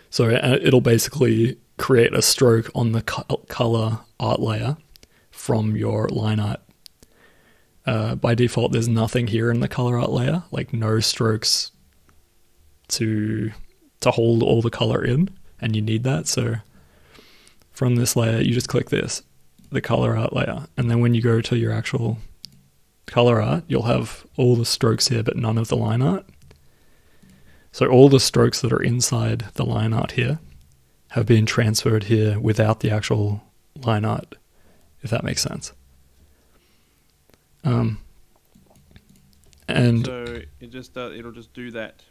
So it'll basically create a stroke on the color art layer from your line art. By default, there's nothing here in the color art layer, like no strokes to hold all the color in, and you need that. So from this layer, you just click this, the color art layer, and then when you go to your actual color art, you'll have all the strokes here but none of the line art. So all the strokes that are inside the line art here have been transferred here without the actual line art, if that makes sense. And so it'll just do that.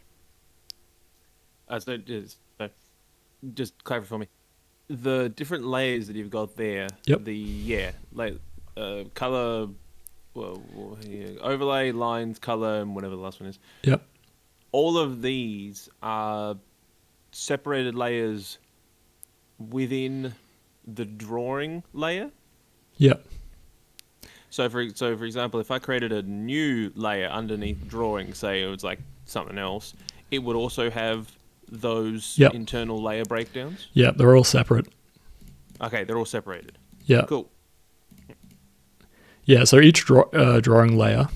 Just clarify for me. The different layers that you've got there. Yep. Color, overlay, lines, color, and whatever the last one is. Yep. All of these are separated layers within the drawing layer. Yep. So for example, if I created a new layer underneath drawing, say it was like something else, it would also have those internal layer breakdowns? Yeah, they're all separate. Okay, they're all separated. Yeah. Cool. Yeah, so each drawing layer,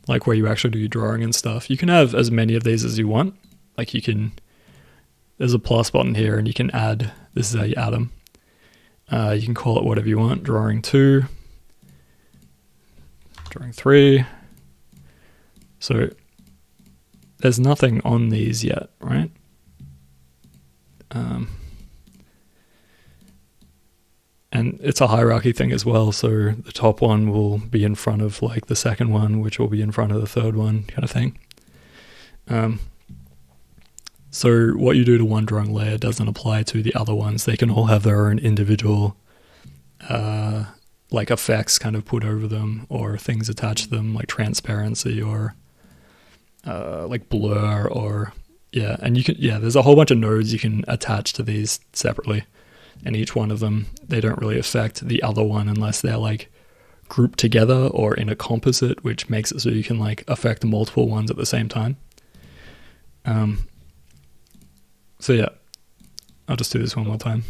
like where you actually do your drawing and stuff, you can have as many of these as you want. Like there's a plus button here and you can add, this is how you add them. You can call it whatever you want, drawing 2, drawing 3. So there's nothing on these yet, right? And it's a hierarchy thing as well, so the top one will be in front of like the second one, which will be in front of the third one, kind of thing. So what you do to one drawing layer doesn't apply to the other ones. They can all have their own individual like effects kind of put over them, or things attached to them, like transparency or like blur, or and you can there's a whole bunch of nodes you can attach to these separately, and each one of them, they don't really affect the other one unless they're like grouped together or in a composite, which makes it so you can like affect multiple ones at the same time. So yeah, I'll just do this one more time.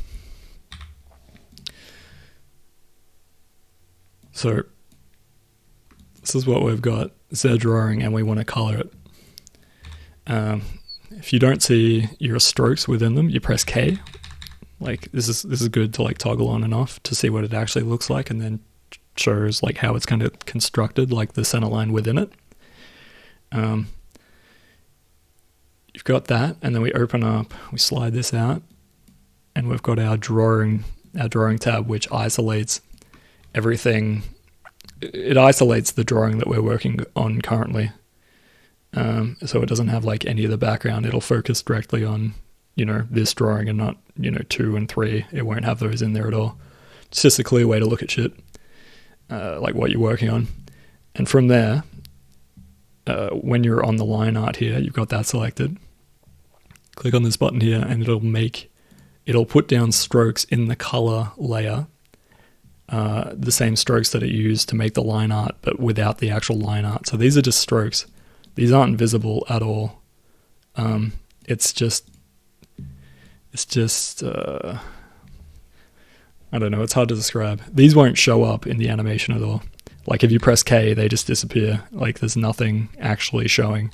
So this is what we've got. It's our drawing, and we want to color it. If you don't see your strokes within them, you press K. Like this is good to like toggle on and off to see what it actually looks like, and then shows like how it's kind of constructed, like the center line within it. You've got that, and then we open up, we slide this out, and we've got our drawing tab, which isolates everything. It isolates the drawing that we're working on currently. So it doesn't have like any of the background. It'll focus directly on, this drawing and not, 2 and 3. It won't have those in there at all. It's just a clear way to look at shit, like what you're working on. And from there, when you're on the line art here, you've got that selected. Click on this button here, and it'll put down strokes in the color layer, the same strokes that it used to make the line art, but without the actual line art. So these are just strokes. These aren't visible at all. It's just I don't know, it's hard to describe. These won't show up in the animation at all. Like if you press K, they just disappear. Like there's nothing actually showing,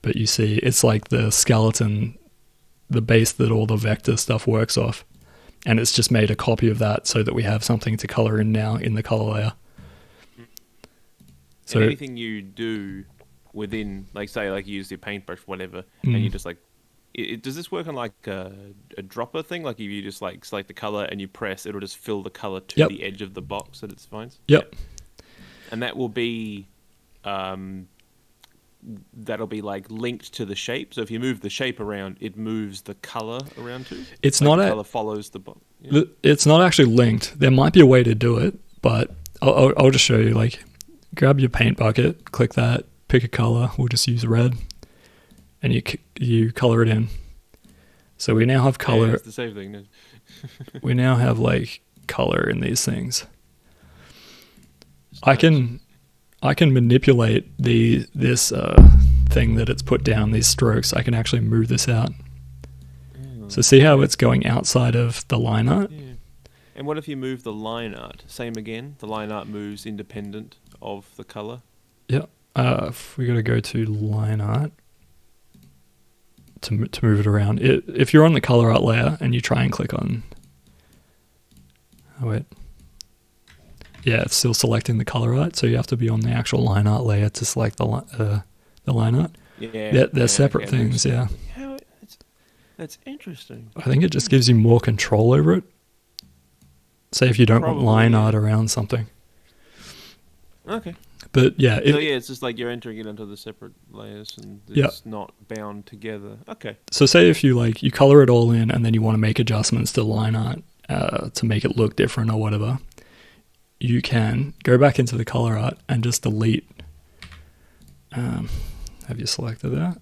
but you see it's like the skeleton, the base that all the vector stuff works off. And it's just made a copy of that so that we have something to color in now in the color layer. So and anything you do within, like say like you use your paintbrush, whatever, and you just like, does this work on like a dropper thing? Like if you just like select the color and you press, it'll just fill the color to the edge of the box that it finds? Yep. And that will be, that'll be like linked to the shape. So if you move the shape around, it moves the color around too. It's like not the color follows the box. Yeah. It's not actually linked. There might be a way to do it, but I'll just show you. Like, grab your paint bucket, click that, pick a color. We'll just use red, and you color it in. So we now have color. Yeah, it's the same thing. No? We now have like color in these things. I can manipulate this thing that it's put down, these strokes. I can actually move this out. So see how it's going outside of the line art? Yeah. And what if you move the line art? Same again? The line art moves independent of the color? Yeah. If we got to go to line art to move it around. If you're on the color art layer and you try and click on... Oh, wait. Yeah, it's still selecting the color art, so you have to be on the actual line art layer to select the line art. Yeah, they're separate things. Yeah, that's interesting. I think it just gives you more control over it. Say if you don't want line art around something. Okay. But yeah, it's just like you're entering it into the separate layers, and it's not bound together. Okay. So say if you color it all in, and then you want to make adjustments to line art to make it look different or whatever. You can go back into the color art and just delete. Have you selected that?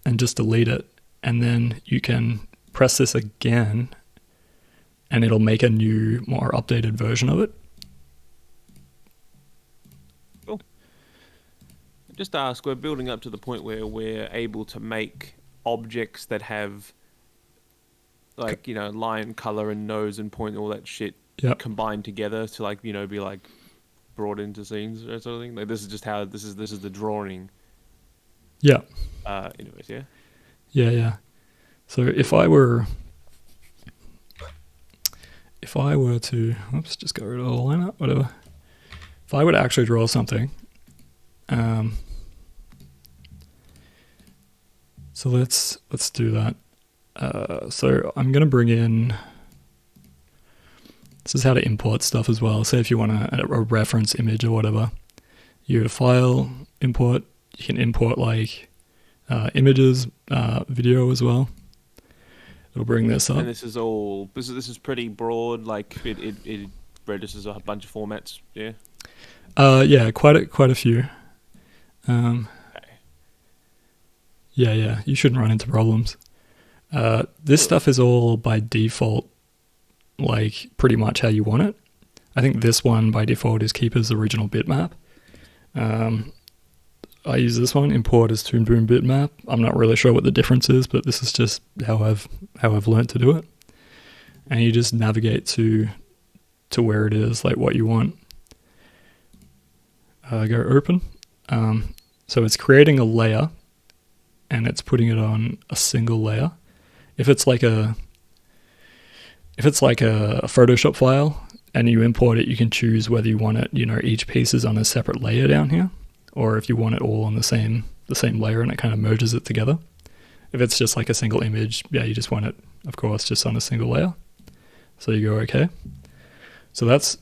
And just delete it. And then you can press this again and it'll make a new, more updated version of it. Cool. Just ask, we're building up to the point where we're able to make objects that have like, line, color and nose and point and all that shit. Yep. Combined together to be like brought into scenes or sort of thing. Like this is just how this is the drawing. Yeah. Anyways, yeah. Yeah. So if I were to, just go rid of the lineup, whatever. If I were to actually draw something, So let's do that. So I'm going to bring in, this is how to import stuff as well. Say if you want a reference image or whatever, you go to File, Import. You can import like images, video as well. It'll bring this up. And this is pretty broad. Like it registers a bunch of formats. Yeah. Yeah, quite a few. Okay. Yeah, you shouldn't run into problems. This stuff is all by default, like pretty much how you want it. I think this one by default is keep as original bitmap. I use this one, import as Toon bitmap. I'm not really sure what the difference is, but this is just how I've learned to do it. And you just navigate to where it is, like what you want. Go open. So it's creating a layer, and it's putting it on a single layer. If it's like a Photoshop file and you import it, you can choose whether you want it, each piece is on a separate layer down here, or if you want it all on the same layer and it kind of merges it together. If it's just like a single image, yeah, you just want it, of course, just on a single layer. So you go okay. So that's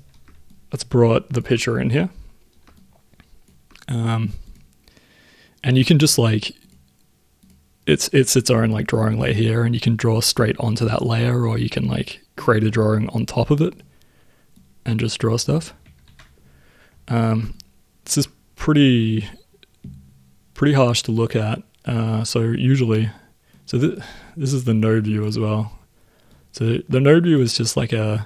brought the picture in here. And you can just like, it's its own like drawing layer here, and you can draw straight onto that layer, or you can like create a drawing on top of it and just draw stuff. This is pretty harsh to look at. So this is the node view as well. So the node view is just like an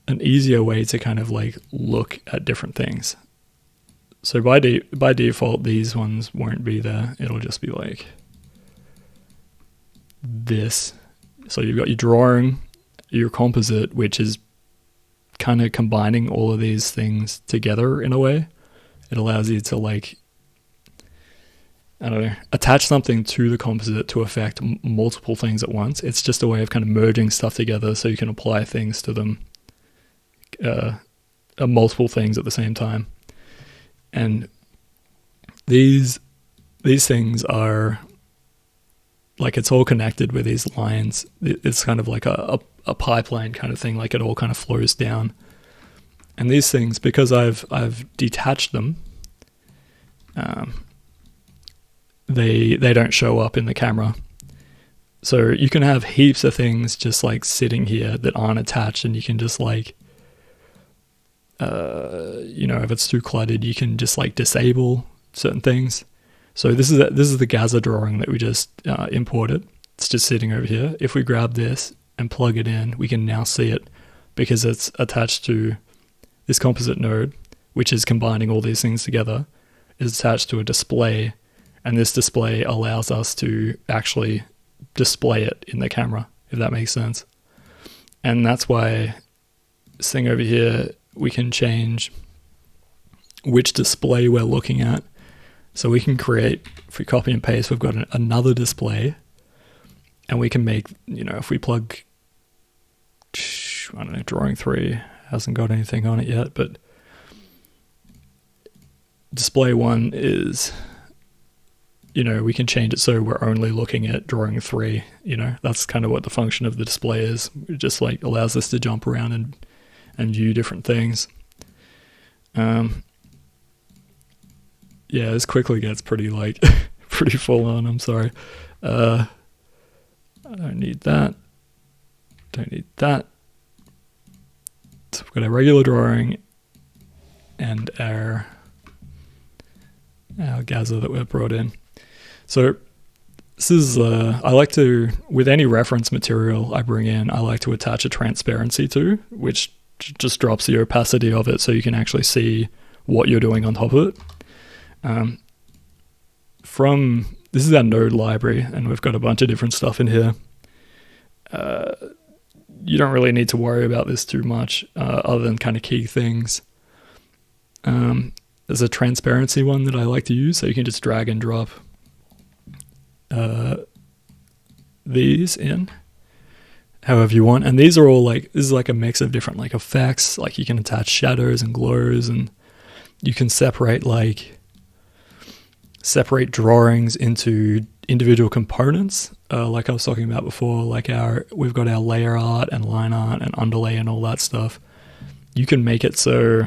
easier way to kind of like look at different things. So by default, these ones won't be there. It'll just be like this. So you've got your drawing, your composite, which is kind of combining all of these things together in a way. It allows you to like, I don't know, attach something to the composite to affect multiple things at once. It's just a way of kind of merging stuff together so you can apply things to them, multiple things at the same time. And these things are like, it's all connected with these lines. It's kind of like a pipeline kind of thing, like it all kind of flows down. And these things, because I've detached them, they don't show up in the camera. So you can have heaps of things just like sitting here that aren't attached, and you can just like, if it's too cluttered, you can just like disable certain things. So this is the Gaza drawing that we just imported. It's just sitting over here. If we grab this and plug it in, we can now see it because it's attached to this composite node, which is combining all these things together, is attached to a display, and this display allows us to actually display it in the camera, if that makes sense. And that's why this thing over here, we can change which display we're looking at. So we can create, if we copy and paste, we've got another display, and we can make, if we plug, I don't know, drawing 3 hasn't got anything on it yet, but display 1 is, we can change it so we're only looking at drawing 3, that's kind of what the function of the display is. It just like allows us to jump around and view different things. Yeah, this quickly gets pretty like pretty full on. I'm sorry. I don't need that. Don't need that. So we've got our regular drawing and our Gaza that we've brought in. So this is, I like to, with any reference material I bring in, I like to attach a transparency to, which just drops the opacity of it so you can actually see what you're doing on top of it. This is our node library, and we've got a bunch of different stuff in here. You don't really need to worry about this too much, other than kind of key things. There's a transparency one that I like to use, so you can just drag and drop these in however you want. And these are all like, this is like a mix of different like effects. Like you can attach shadows and glows, and you can separate like separate drawings into individual components, like I was talking about before, like we've got our layer art and line art and underlay and all that stuff. You can make it so,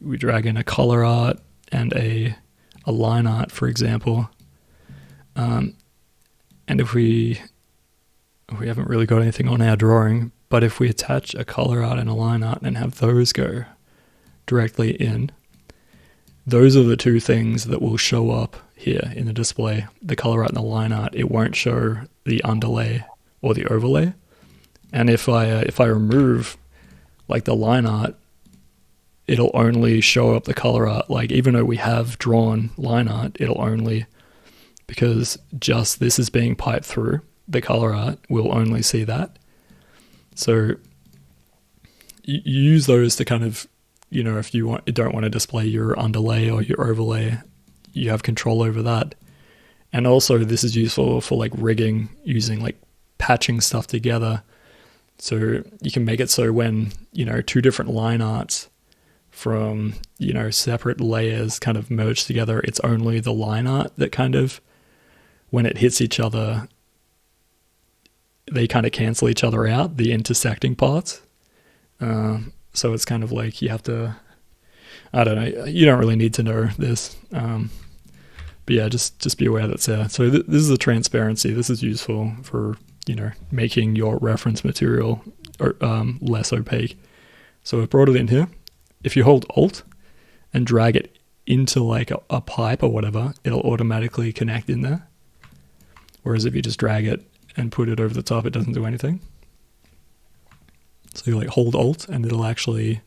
we drag in a color art and a line art, for example. And if we haven't really got anything on our drawing, but if we attach a color art and a line art and have those go directly in, those are the two things that will show up here in the display, the color art and the line art. It won't show the underlay or the overlay. And if I remove like the line art, it'll only show up the color art. Like even though we have drawn line art, it'll only, because just this is being piped through, the color art will only see that. So you use those to kind of, if you don't want to display your underlay or your overlay, you have control over that. And also this is useful for like rigging, using like patching stuff together. So you can make it so when, two different line arts from, separate layers kind of merge together, it's only the line art that kind of, when it hits each other, they kind of cancel each other out, the intersecting parts. So it's kind of like you have to, I don't know, you don't really need to know this. But yeah, just be aware that's there. So this is the transparency. This is useful for, making your reference material less opaque. So I've brought it in here. If you hold Alt and drag it into like a pipe or whatever, it'll automatically connect in there. Whereas if you just drag it and put it over the top, it doesn't do anything. So you like hold Alt and it'll actually,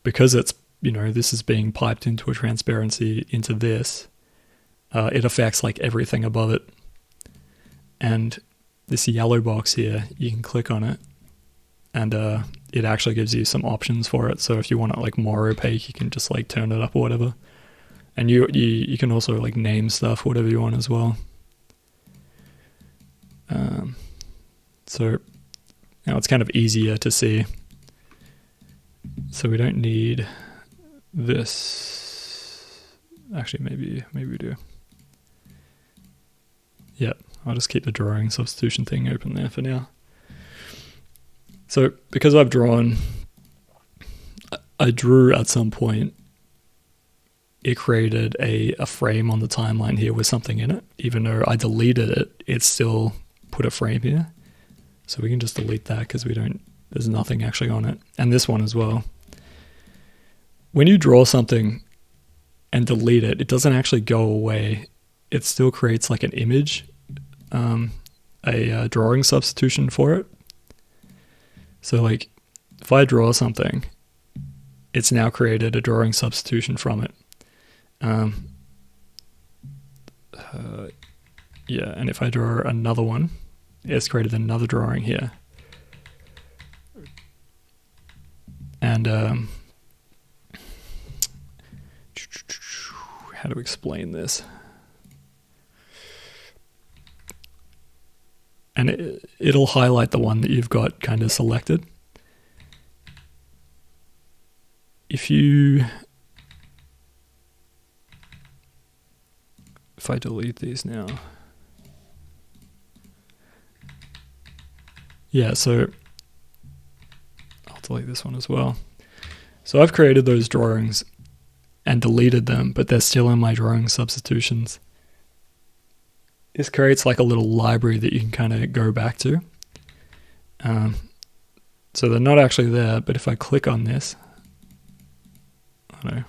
because it's, this is being piped into a transparency into this, it affects like everything above it. And this yellow box here, you can click on it and it actually gives you some options for it. So if you want it like more opaque, you can just like turn it up or whatever. And you can also like name stuff, whatever you want as well. So now it's kind of easier to see. So we don't need this. Actually, maybe we do. Yeah, I'll just keep the drawing substitution thing open there for now. So because I've drawn, I drew at some point, it created a frame on the timeline here with something in it. Even though I deleted it, it still put a frame here. So we can just delete that because there's nothing actually on it. And this one as well. When you draw something and delete it, it doesn't actually go away. It still creates like an image, a drawing substitution for it. So like if I draw something, it's now created a drawing substitution from it. Yeah, and if I draw another one, it's created another drawing here. And how to explain this? And it'll highlight the one that you've got kind of selected. If I delete these now. Yeah, so I'll delete this one as well. So I've created those drawings and deleted them, but they're still in my drawing substitutions. This creates like a little library that you can kind of go back to. So they're not actually there, but if I click on this, I don't know.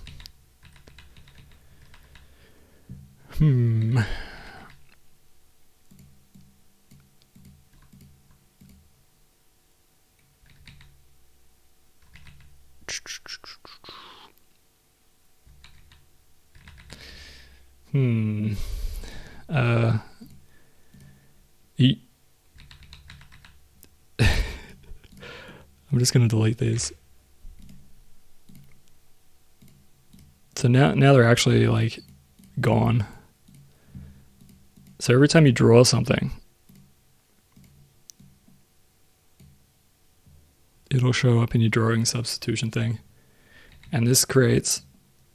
I'm just going to delete these. So now they're actually like gone. So every time you draw something, it'll show up in your drawing substitution thing. And this creates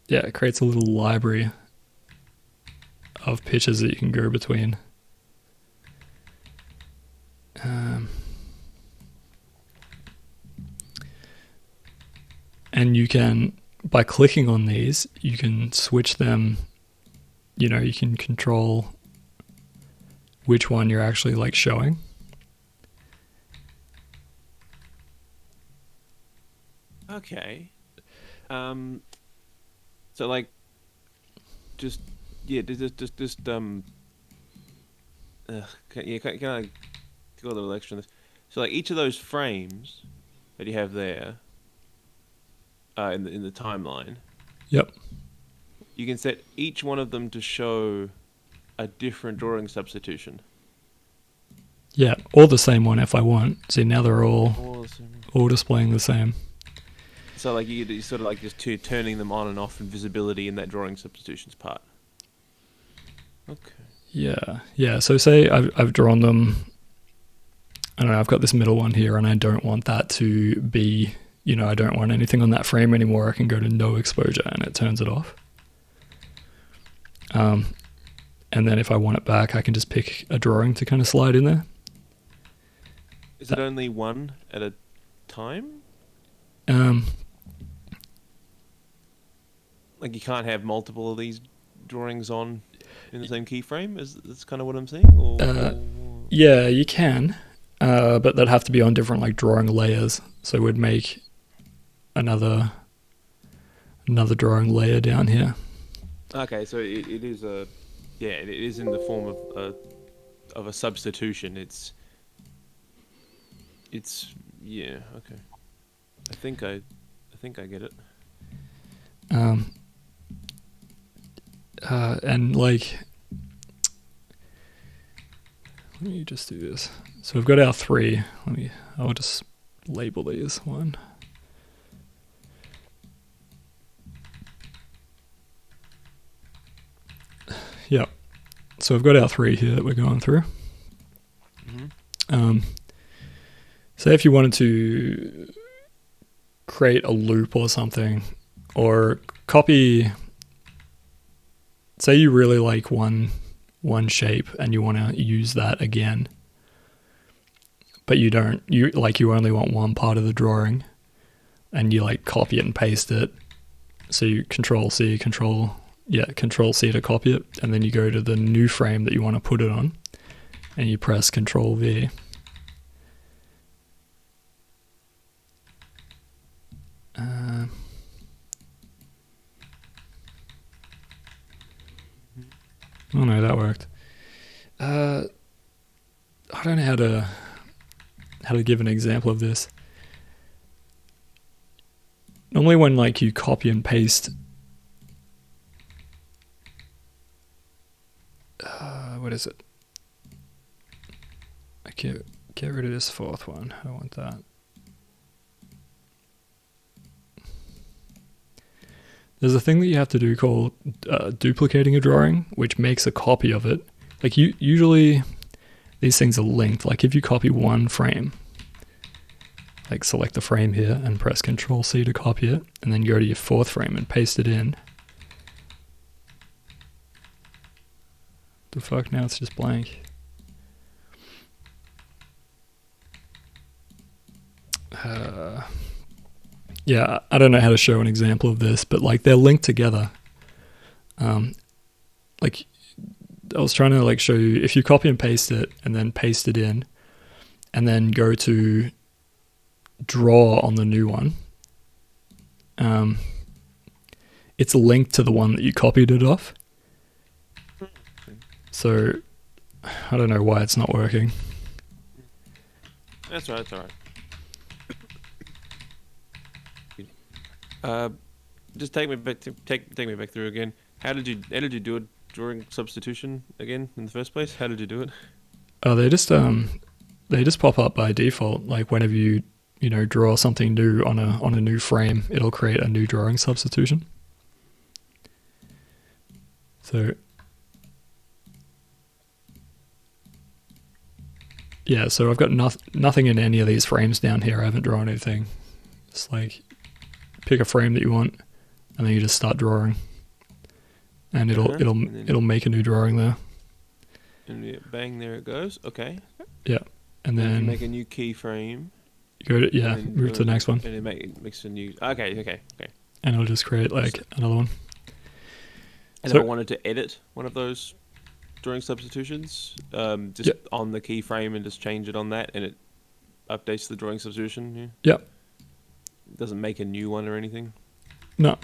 a little library of pictures that you can go between. And you can, by clicking on these, you can switch them. You can control which one you're actually like showing. Okay. So like, can I go a little extra on this? So like each of those frames that you have there, in the timeline. Yep. You can set each one of them to show a different drawing substitution. Yeah, or the same one if I want. See, now they're all displaying the same. So like you sort of like just turning them on and off in visibility in that drawing substitutions part. Okay. Yeah. So say I've drawn them. I don't know. I've got this middle one here, and I don't want that to be. I don't want anything on that frame anymore. I can go to no exposure, and it turns it off. And then if I want it back, I can just pick a drawing to kind of slide in there. Is it only one at a time? Like you can't have multiple of these drawings on in the same keyframe? That's kind of what I'm saying? Yeah, you can. But they'd have to be on different like drawing layers. So we'd make another drawing layer down here. Okay, so it is it is in the form of a substitution. It's okay. I think I get it. And like, let me just do this. So we've got our three. I'll just label these one. Yeah. So we've got our three here that we're going through. Mm-hmm. Say if you wanted to create a loop or something, or copy, say you really like one shape and you want to use that again, but you only want one part of the drawing, and you like copy it and paste it. So you Control C to copy it, and then you go to the new frame that you want to put it on, and you press Control V. Oh no, that worked. I don't know how to give an example of this. Normally when like you copy and paste, what is it? I get rid of this fourth one. I don't want that. There's a thing that you have to do called duplicating a drawing, which makes a copy of it. Like usually these things are linked. Like if you copy one frame, like select the frame here and press Control C to copy it, and then go to your fourth frame and paste it in. The fuck, now it's just blank. Yeah, I don't know how to show an example of this, but like they're linked together. Like I was trying to like show you, if you copy and paste it and then paste it in, and then go to draw on the new one, it's linked to the one that you copied it off. So I don't know why it's not working. That's all right. Just take me back through again. How did you do a drawing substitution again in the first place? How did you do it? Oh, they just pop up by default. Like whenever you draw something new on a new frame, it'll create a new drawing substitution. So yeah, so I've got nothing in any of these frames down here. I haven't drawn anything. It's like pick a frame that you want, and then you just start drawing. and it'll make a new drawing there. And bang, there it goes. Okay. Yeah, and then make a new keyframe. Go to move to the next one, and it makes a new. Okay. And it'll just create like another one. And if I wanted to edit one of those drawing substitutions, just on the keyframe and just change it on that, and it updates the drawing substitution. Yeah. It doesn't make a new one or anything. No.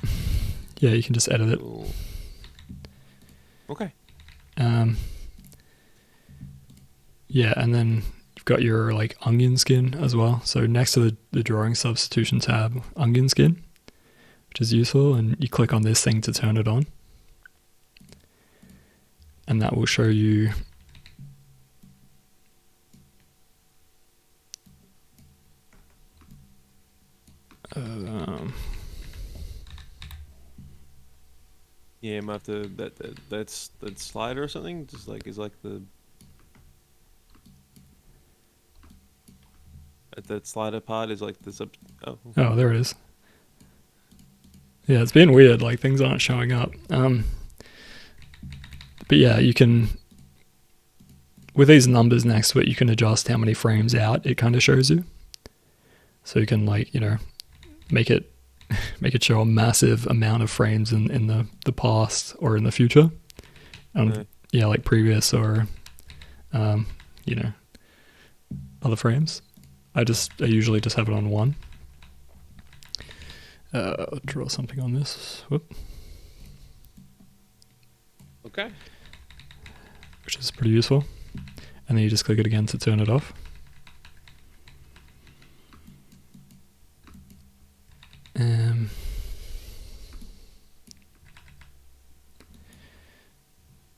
Yeah, you can just edit it. Cool. Okay. Yeah, and then you've got your like onion skin as well. So next to the drawing substitution tab, onion skin, which is useful, and you click on this thing to turn it on. And that will show you yeah, I might have to that's that slider or something. Just like is like the that slider part is like this. Oh, there it is. Yeah, it's been weird. Like things aren't showing up. But yeah, you can, with these numbers next to it, you can adjust how many frames out it kind of shows you. So you can like, make it show a massive amount of frames in the past or in the future. Yeah, like previous or, other frames. I usually just have it on one. Draw something on this. Whoop. Okay. Which is pretty useful. And then you just click it again to turn it off.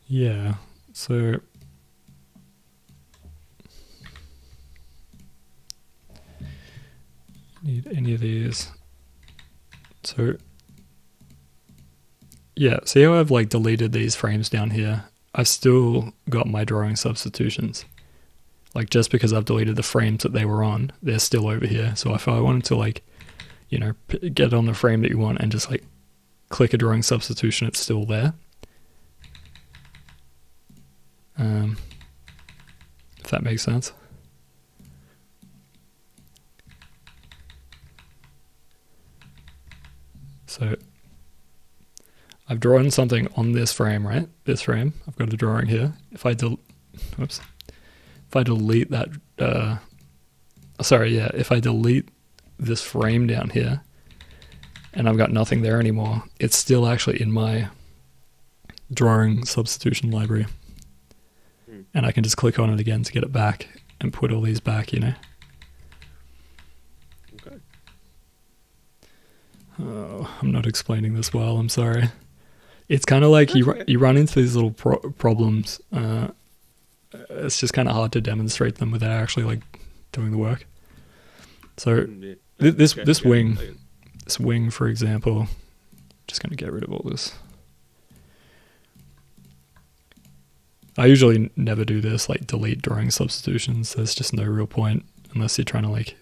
Yeah, so need any of these. So yeah, see how I've like deleted these frames down here? I've still got my drawing substitutions. Like just because I've deleted the frames that they were on, they're still over here. So if I wanted to like, get on the frame that you want and just like click a drawing substitution, it's still there. If that makes sense. So I've drawn something on this frame, right? This frame. I've got a drawing here. If I delete that, if I delete this frame down here and I've got nothing there anymore, it's still actually in my drawing substitution library. And I can just click on it again to get it back and put all these back, Okay. Oh, I'm not explaining this well, I'm sorry. It's kind of like you run into these little problems. It's just kind of hard to demonstrate them without actually like doing the work. So this wing, for example, just going to get rid of all this. I usually never do this, like delete drawing substitutions. There's just no real point unless you're trying to like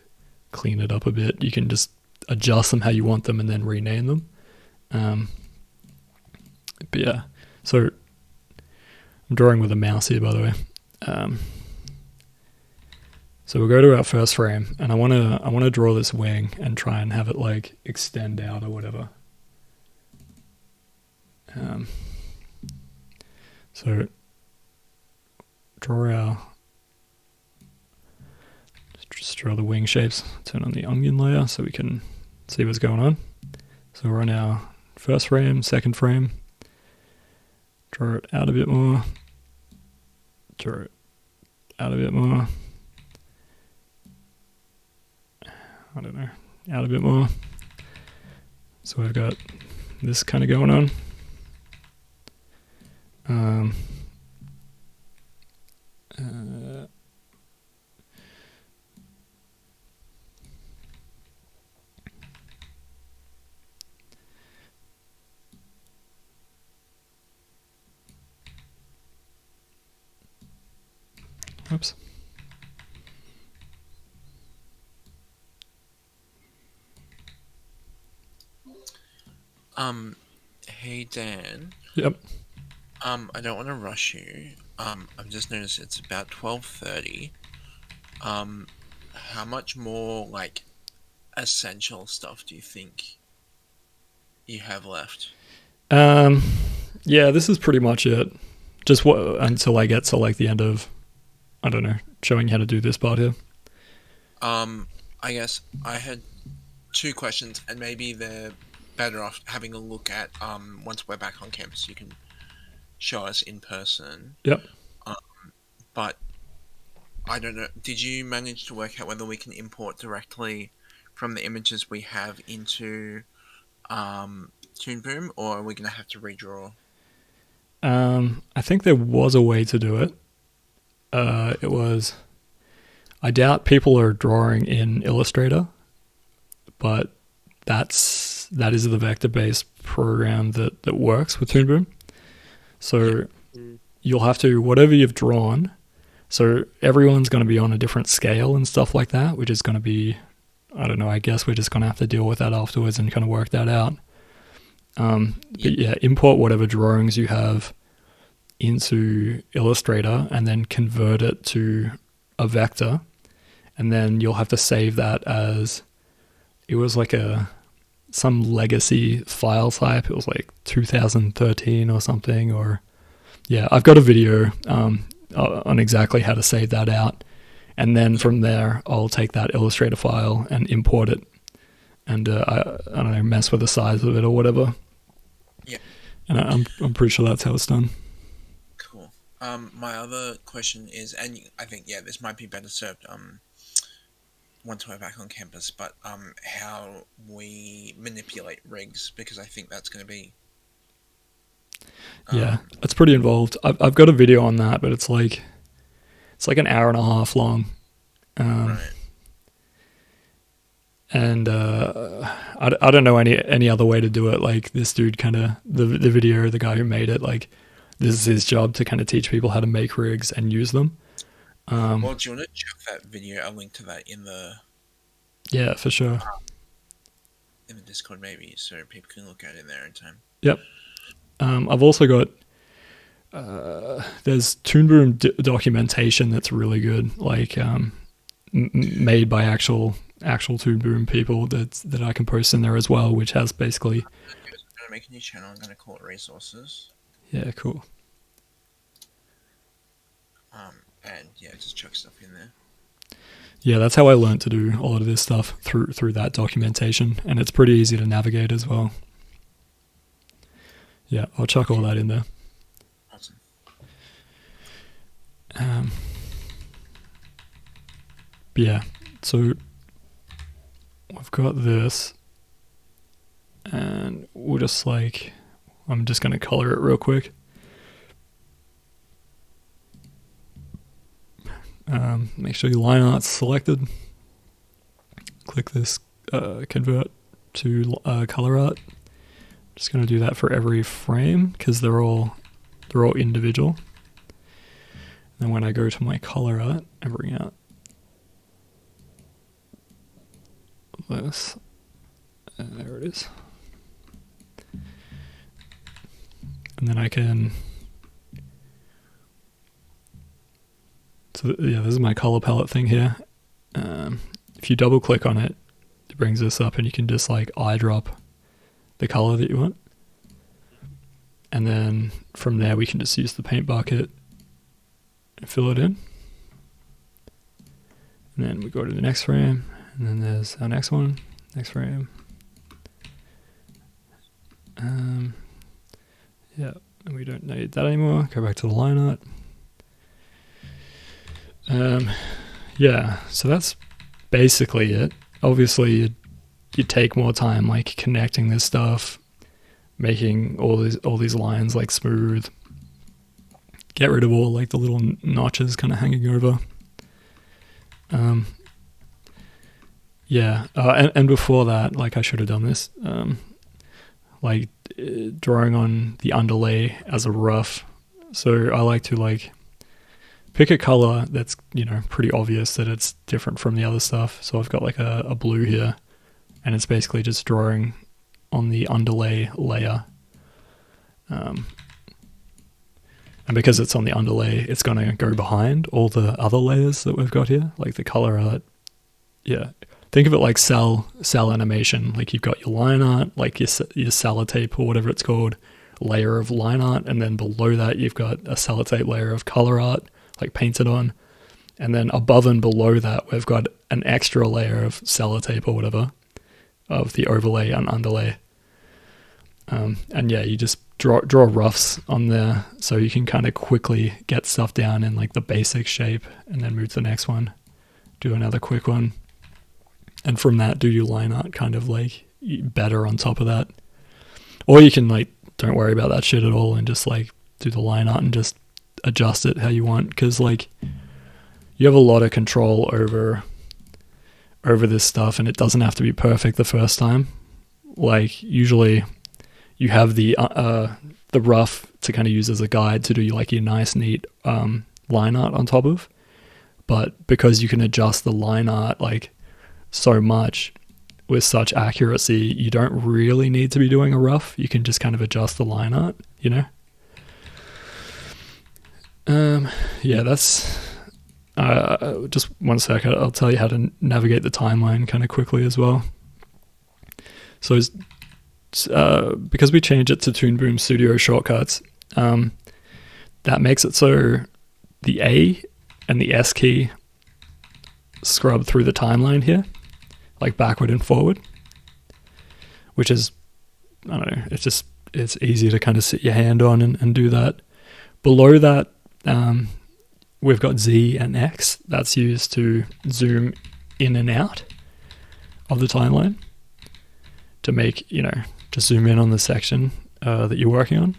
clean it up a bit. You can just adjust them how you want them and then rename them. But yeah, so I'm drawing with a mouse here, by the way. So we'll go to our first frame, and I want to draw this wing and try and have it like extend out or whatever. So just draw the wing shapes. Turn on the onion layer so we can see what's going on. So we're on our first frame, second frame. Draw it out a bit more. Draw it out a bit more. I don't know, out a bit more. So I've got this kind of going on. Oops. Hey Dan. Yep. I don't want to rush you. I've just noticed it's about 12:30. How much more like essential stuff do you think you have left? Yeah, this is pretty much it. Just until I get to like the end of, I don't know, showing how to do this part here. I guess I had two questions, and maybe they're better off having a look at once we're back on campus. You can show us in person. Yep. But I don't know. Did you manage to work out whether we can import directly from the images we have into Toon Boom, or are we going to have to redraw? I think there was a way to do it. It was. I doubt people are drawing in Illustrator, but that is the vector-based program that works with Toon Boom. So you'll have to, whatever you've drawn, so everyone's going to be on a different scale and stuff like that, which is going to be, I don't know, I guess we're just going to have to deal with that afterwards and kind of work that out. But yeah, import whatever drawings you have into Illustrator and then convert it to a vector, and then you'll have to save that as, it was like some legacy file type. It was like 2013 or something, or yeah, I've got a video on exactly how to save that out, and then from there I'll take that Illustrator file and import it, and I don't know, mess with the size of it or whatever. Yeah, and I'm pretty sure that's how it's done. Cool. My other question is, and I think this might be better served once we're back on campus, but how we manipulate rigs, because I think that's going to be yeah, it's pretty involved. I've got a video on that, but it's like an hour and a half long. Right. And I don't know any other way to do it. Like, this dude kind of, the video, the guy who made it, like, this is his job to kind of teach people how to make rigs and use them. Well, do you want to check that video? I'll link to that in the for sure. In the Discord, maybe, so people can look at it in their own time. Yep. I've also got there's Toon Boom documentation that's really good, like made by actual Toon Boom people that I can post in there as well, which has basically. I'm gonna make a new channel. I'm gonna call it Resources. Yeah, cool. And just chuck stuff in there. Yeah, that's how I learned to do a lot of this stuff, through that documentation, and it's pretty easy to navigate as well. Yeah, I'll chuck all that in there. Awesome. Yeah, so I've got this, and we'll just I'm just going to color it real quick. Make sure your line art's selected. Click this convert to color art. Just going to do that for every frame because they're all individual. And then when I go to my color art, I bring out this. And there it is. And then I can. So yeah, this is my color palette thing here. If you double click on it, it brings this up, and you can just eyedrop the color that you want. And then from there, we can just use the paint bucket and fill it in. And then we go to the next frame, and then there's our next one, next frame. Yeah, and we don't need that anymore. Go back to the line art. Yeah, so that's basically it. Obviously, you take more time connecting this stuff, making all these lines smooth. Get rid of all the little notches kind of hanging over. Yeah, and before that, I should have done this. Drawing on the underlay as a rough. So I like to pick a color that's pretty obvious that it's different from the other stuff. So I've got a blue here, and it's basically just drawing on the underlay layer. And because it's on the underlay, it's going to go behind all the other layers that we've got here, like the color art. Yeah. Think of it like cell animation. Like you've got your line art, like your sellotape or whatever it's called, layer of line art. And then below that, you've got a sellotape layer of color art, like painted on. And then above and below that, we've got an extra layer of sellotape or whatever of the overlay and underlay. And yeah, you just draw roughs on there so you can kind of quickly get stuff down in like the basic shape and then move to the next one, do another quick one. And from that, do your line art kind of like better on top of that. Or you can like, don't worry about that shit at all and just like do the line art and just adjust it how you want. Because like you have a lot of control over this stuff and it doesn't have to be perfect the first time. Like usually you have the rough to kind of use as a guide to do like your nice, neat line art on top of. But because you can adjust the line art like so much with such accuracy, you don't really need to be doing a rough. You can just kind of adjust the line art, you know? Yeah, that's... just one sec, I'll tell you how to navigate the timeline kind of quickly as well. So because we changed it to Toon Boom Studio shortcuts, that makes it so the A and the S key scrub through the timeline here, like backward and forward, which is, I don't know, it's easy to kind of sit your hand on and do that. Below that, we've got Z and X. That's used to zoom in and out of the timeline to make, to zoom in on the section that you're working on.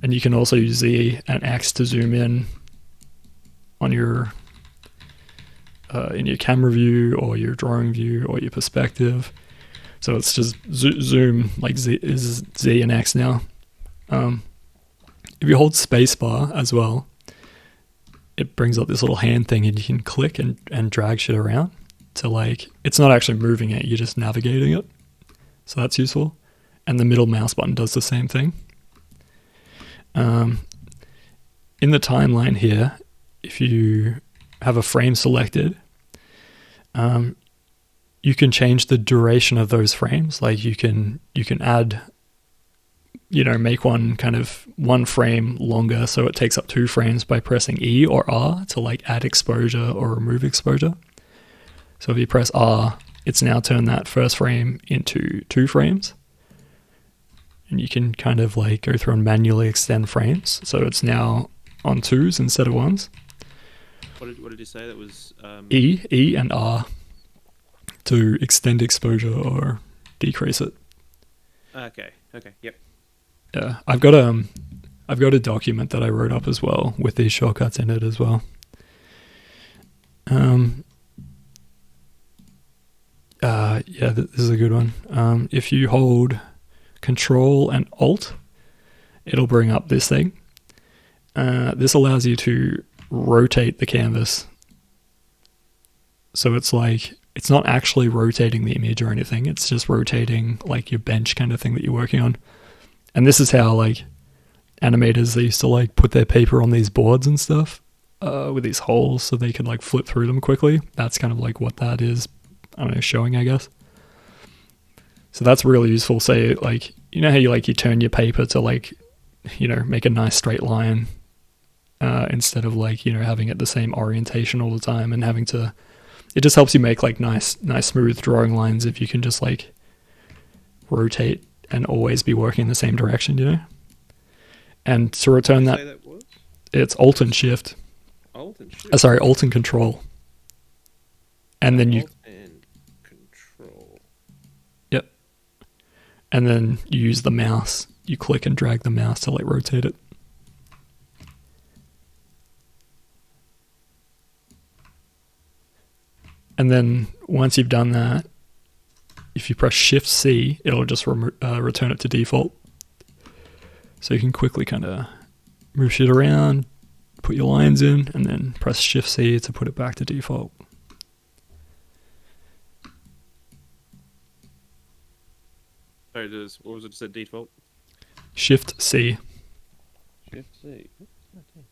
And you can also use Z and X to zoom in on your in your camera view or your drawing view or your perspective. So it's just zoom, like Z is Z and X now. If you hold spacebar as well, it brings up this little hand thing and you can click and drag shit around to like, it's not actually moving it, you're just navigating it. So that's useful. And the middle mouse button does the same thing. In the timeline here, if you have a frame selected, you can change the duration of those frames. Like you can add, make one frame longer so it takes up 2 frames by pressing E or R to like add exposure or remove exposure. So if you press R, it's now turned that first frame into 2 frames. And you can kind of like go through and manually extend frames. So it's now on 2s instead of 1s. What did you say? That was E and R to extend exposure or decrease it. Okay, yep. Yeah, I've got a document that I wrote up as well with these shortcuts in it as well. Yeah, this is a good one. If you hold Control and Alt, it'll bring up this thing. This allows you to rotate the canvas. So it's like, it's not actually rotating the image or anything. It's just rotating like your bench kind of thing that you're working on. And this is how like animators, they used to like put their paper on these boards and stuff with these holes so they could like flip through them quickly. That's kind of like what that is, I don't know, showing, I guess. So that's really useful. Say like, how you turn your paper to like, make a nice straight line instead of like, having it the same orientation all the time and having to, it just helps you make like nice smooth drawing lines if you can just like rotate and always be working in the same direction, And to return that it's Alt and Shift. Alt and Shift. Sorry, Alt and Control. And then Alt and Control. Yep. And then you use the mouse. You click and drag the mouse to like rotate it. And then once you've done that, if you press Shift C, it'll just return it to default. So you can quickly kind of move shit around, put your lines in, and then press Shift C to put it back to default. Sorry, what was it? Just a default? Shift C. Shift C. Okay.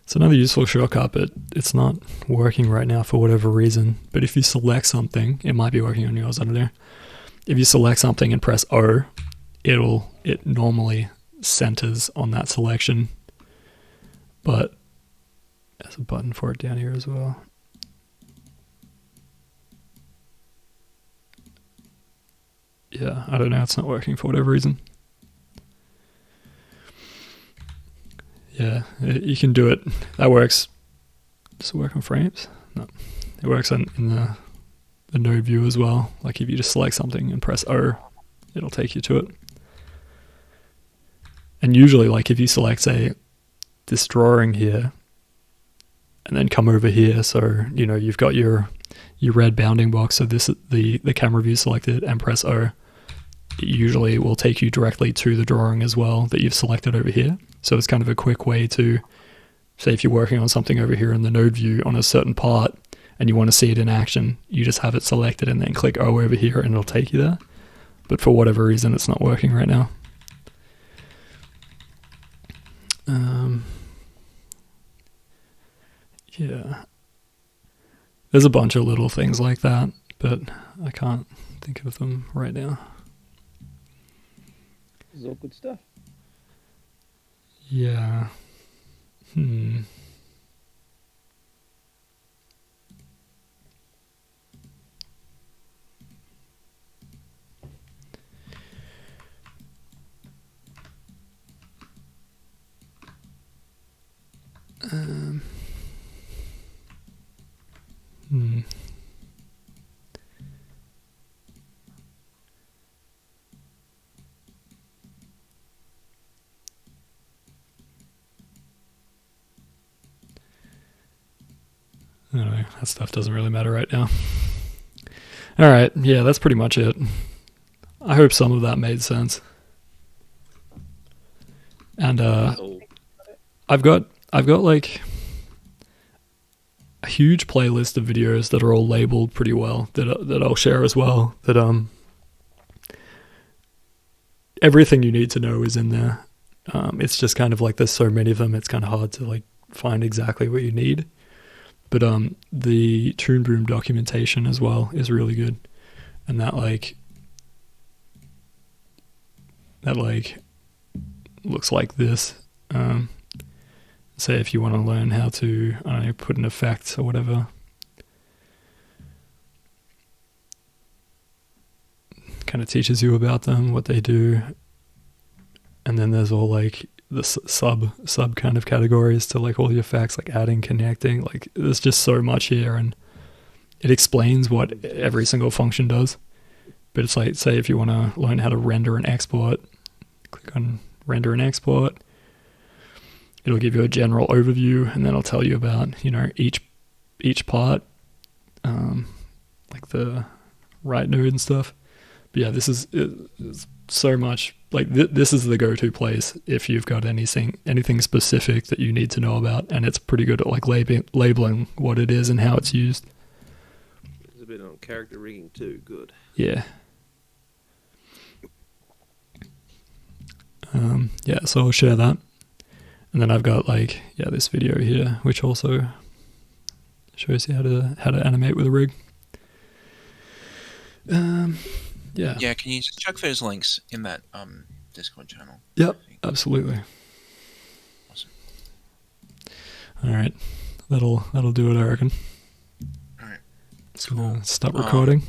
It's another useful shortcut, but it's not working right now for whatever reason. But if you select something, it might be working on yours, I don't know. If you select something and press O, it normally centers on that selection. But there's a button for it down here as well. Yeah, I don't know, it's not working for whatever reason. Yeah, you can do it. That works. Does it work on frames? No. It works in the node view as well. Like if you just select something and press O, it'll take you to it. And usually, like if you select, say, this drawing here, and then come over here, so you know you've got your red bounding box. So this is the camera view selected, and press O. It usually will take you directly to the drawing as well that you've selected over here. So it's kind of a quick way to, say if you're working on something over here in the node view on a certain part and you want to see it in action, you just have it selected and then click O over here and it'll take you there. But for whatever reason, it's not working right now. Yeah. There's a bunch of little things like that, but I can't think of them right now. This is all good stuff. Yeah. I don't know, that stuff doesn't really matter right now. Alright, yeah, that's pretty much it. I hope some of that made sense. And I've got like a huge playlist of videos that are all labeled pretty well that I'll share as well. That everything you need to know is in there. It's just kind of like there's so many of them, it's kind of hard to like find exactly what you need. But the Toon Boom documentation as well is really good, and that looks like this. Say if you want to learn how to, I don't know, put an effect or whatever. Kind of teaches you about them, what they do. And then there's all like the sub kind of categories to like all the effects, like adding, connecting. Like there's just so much here, and it explains what every single function does. But it's like, say if you want to learn how to render and export, click on render and export. It'll give you a general overview, and then it'll tell you about, you know, each part, like the right node and stuff. But yeah, this is so much, like this is the go-to place if you've got anything specific that you need to know about, and it's pretty good at like labeling what it is and how it's used. There's a bit on character rigging too. Good. Yeah. Yeah, so I'll share that. And then I've got like, yeah, this video here, which also shows you how to animate with a rig. Yeah. Yeah, can you just chuck those links in that Discord channel? Yep, absolutely. Awesome. All right. That'll do it, I reckon. All right. Cool. Stop recording.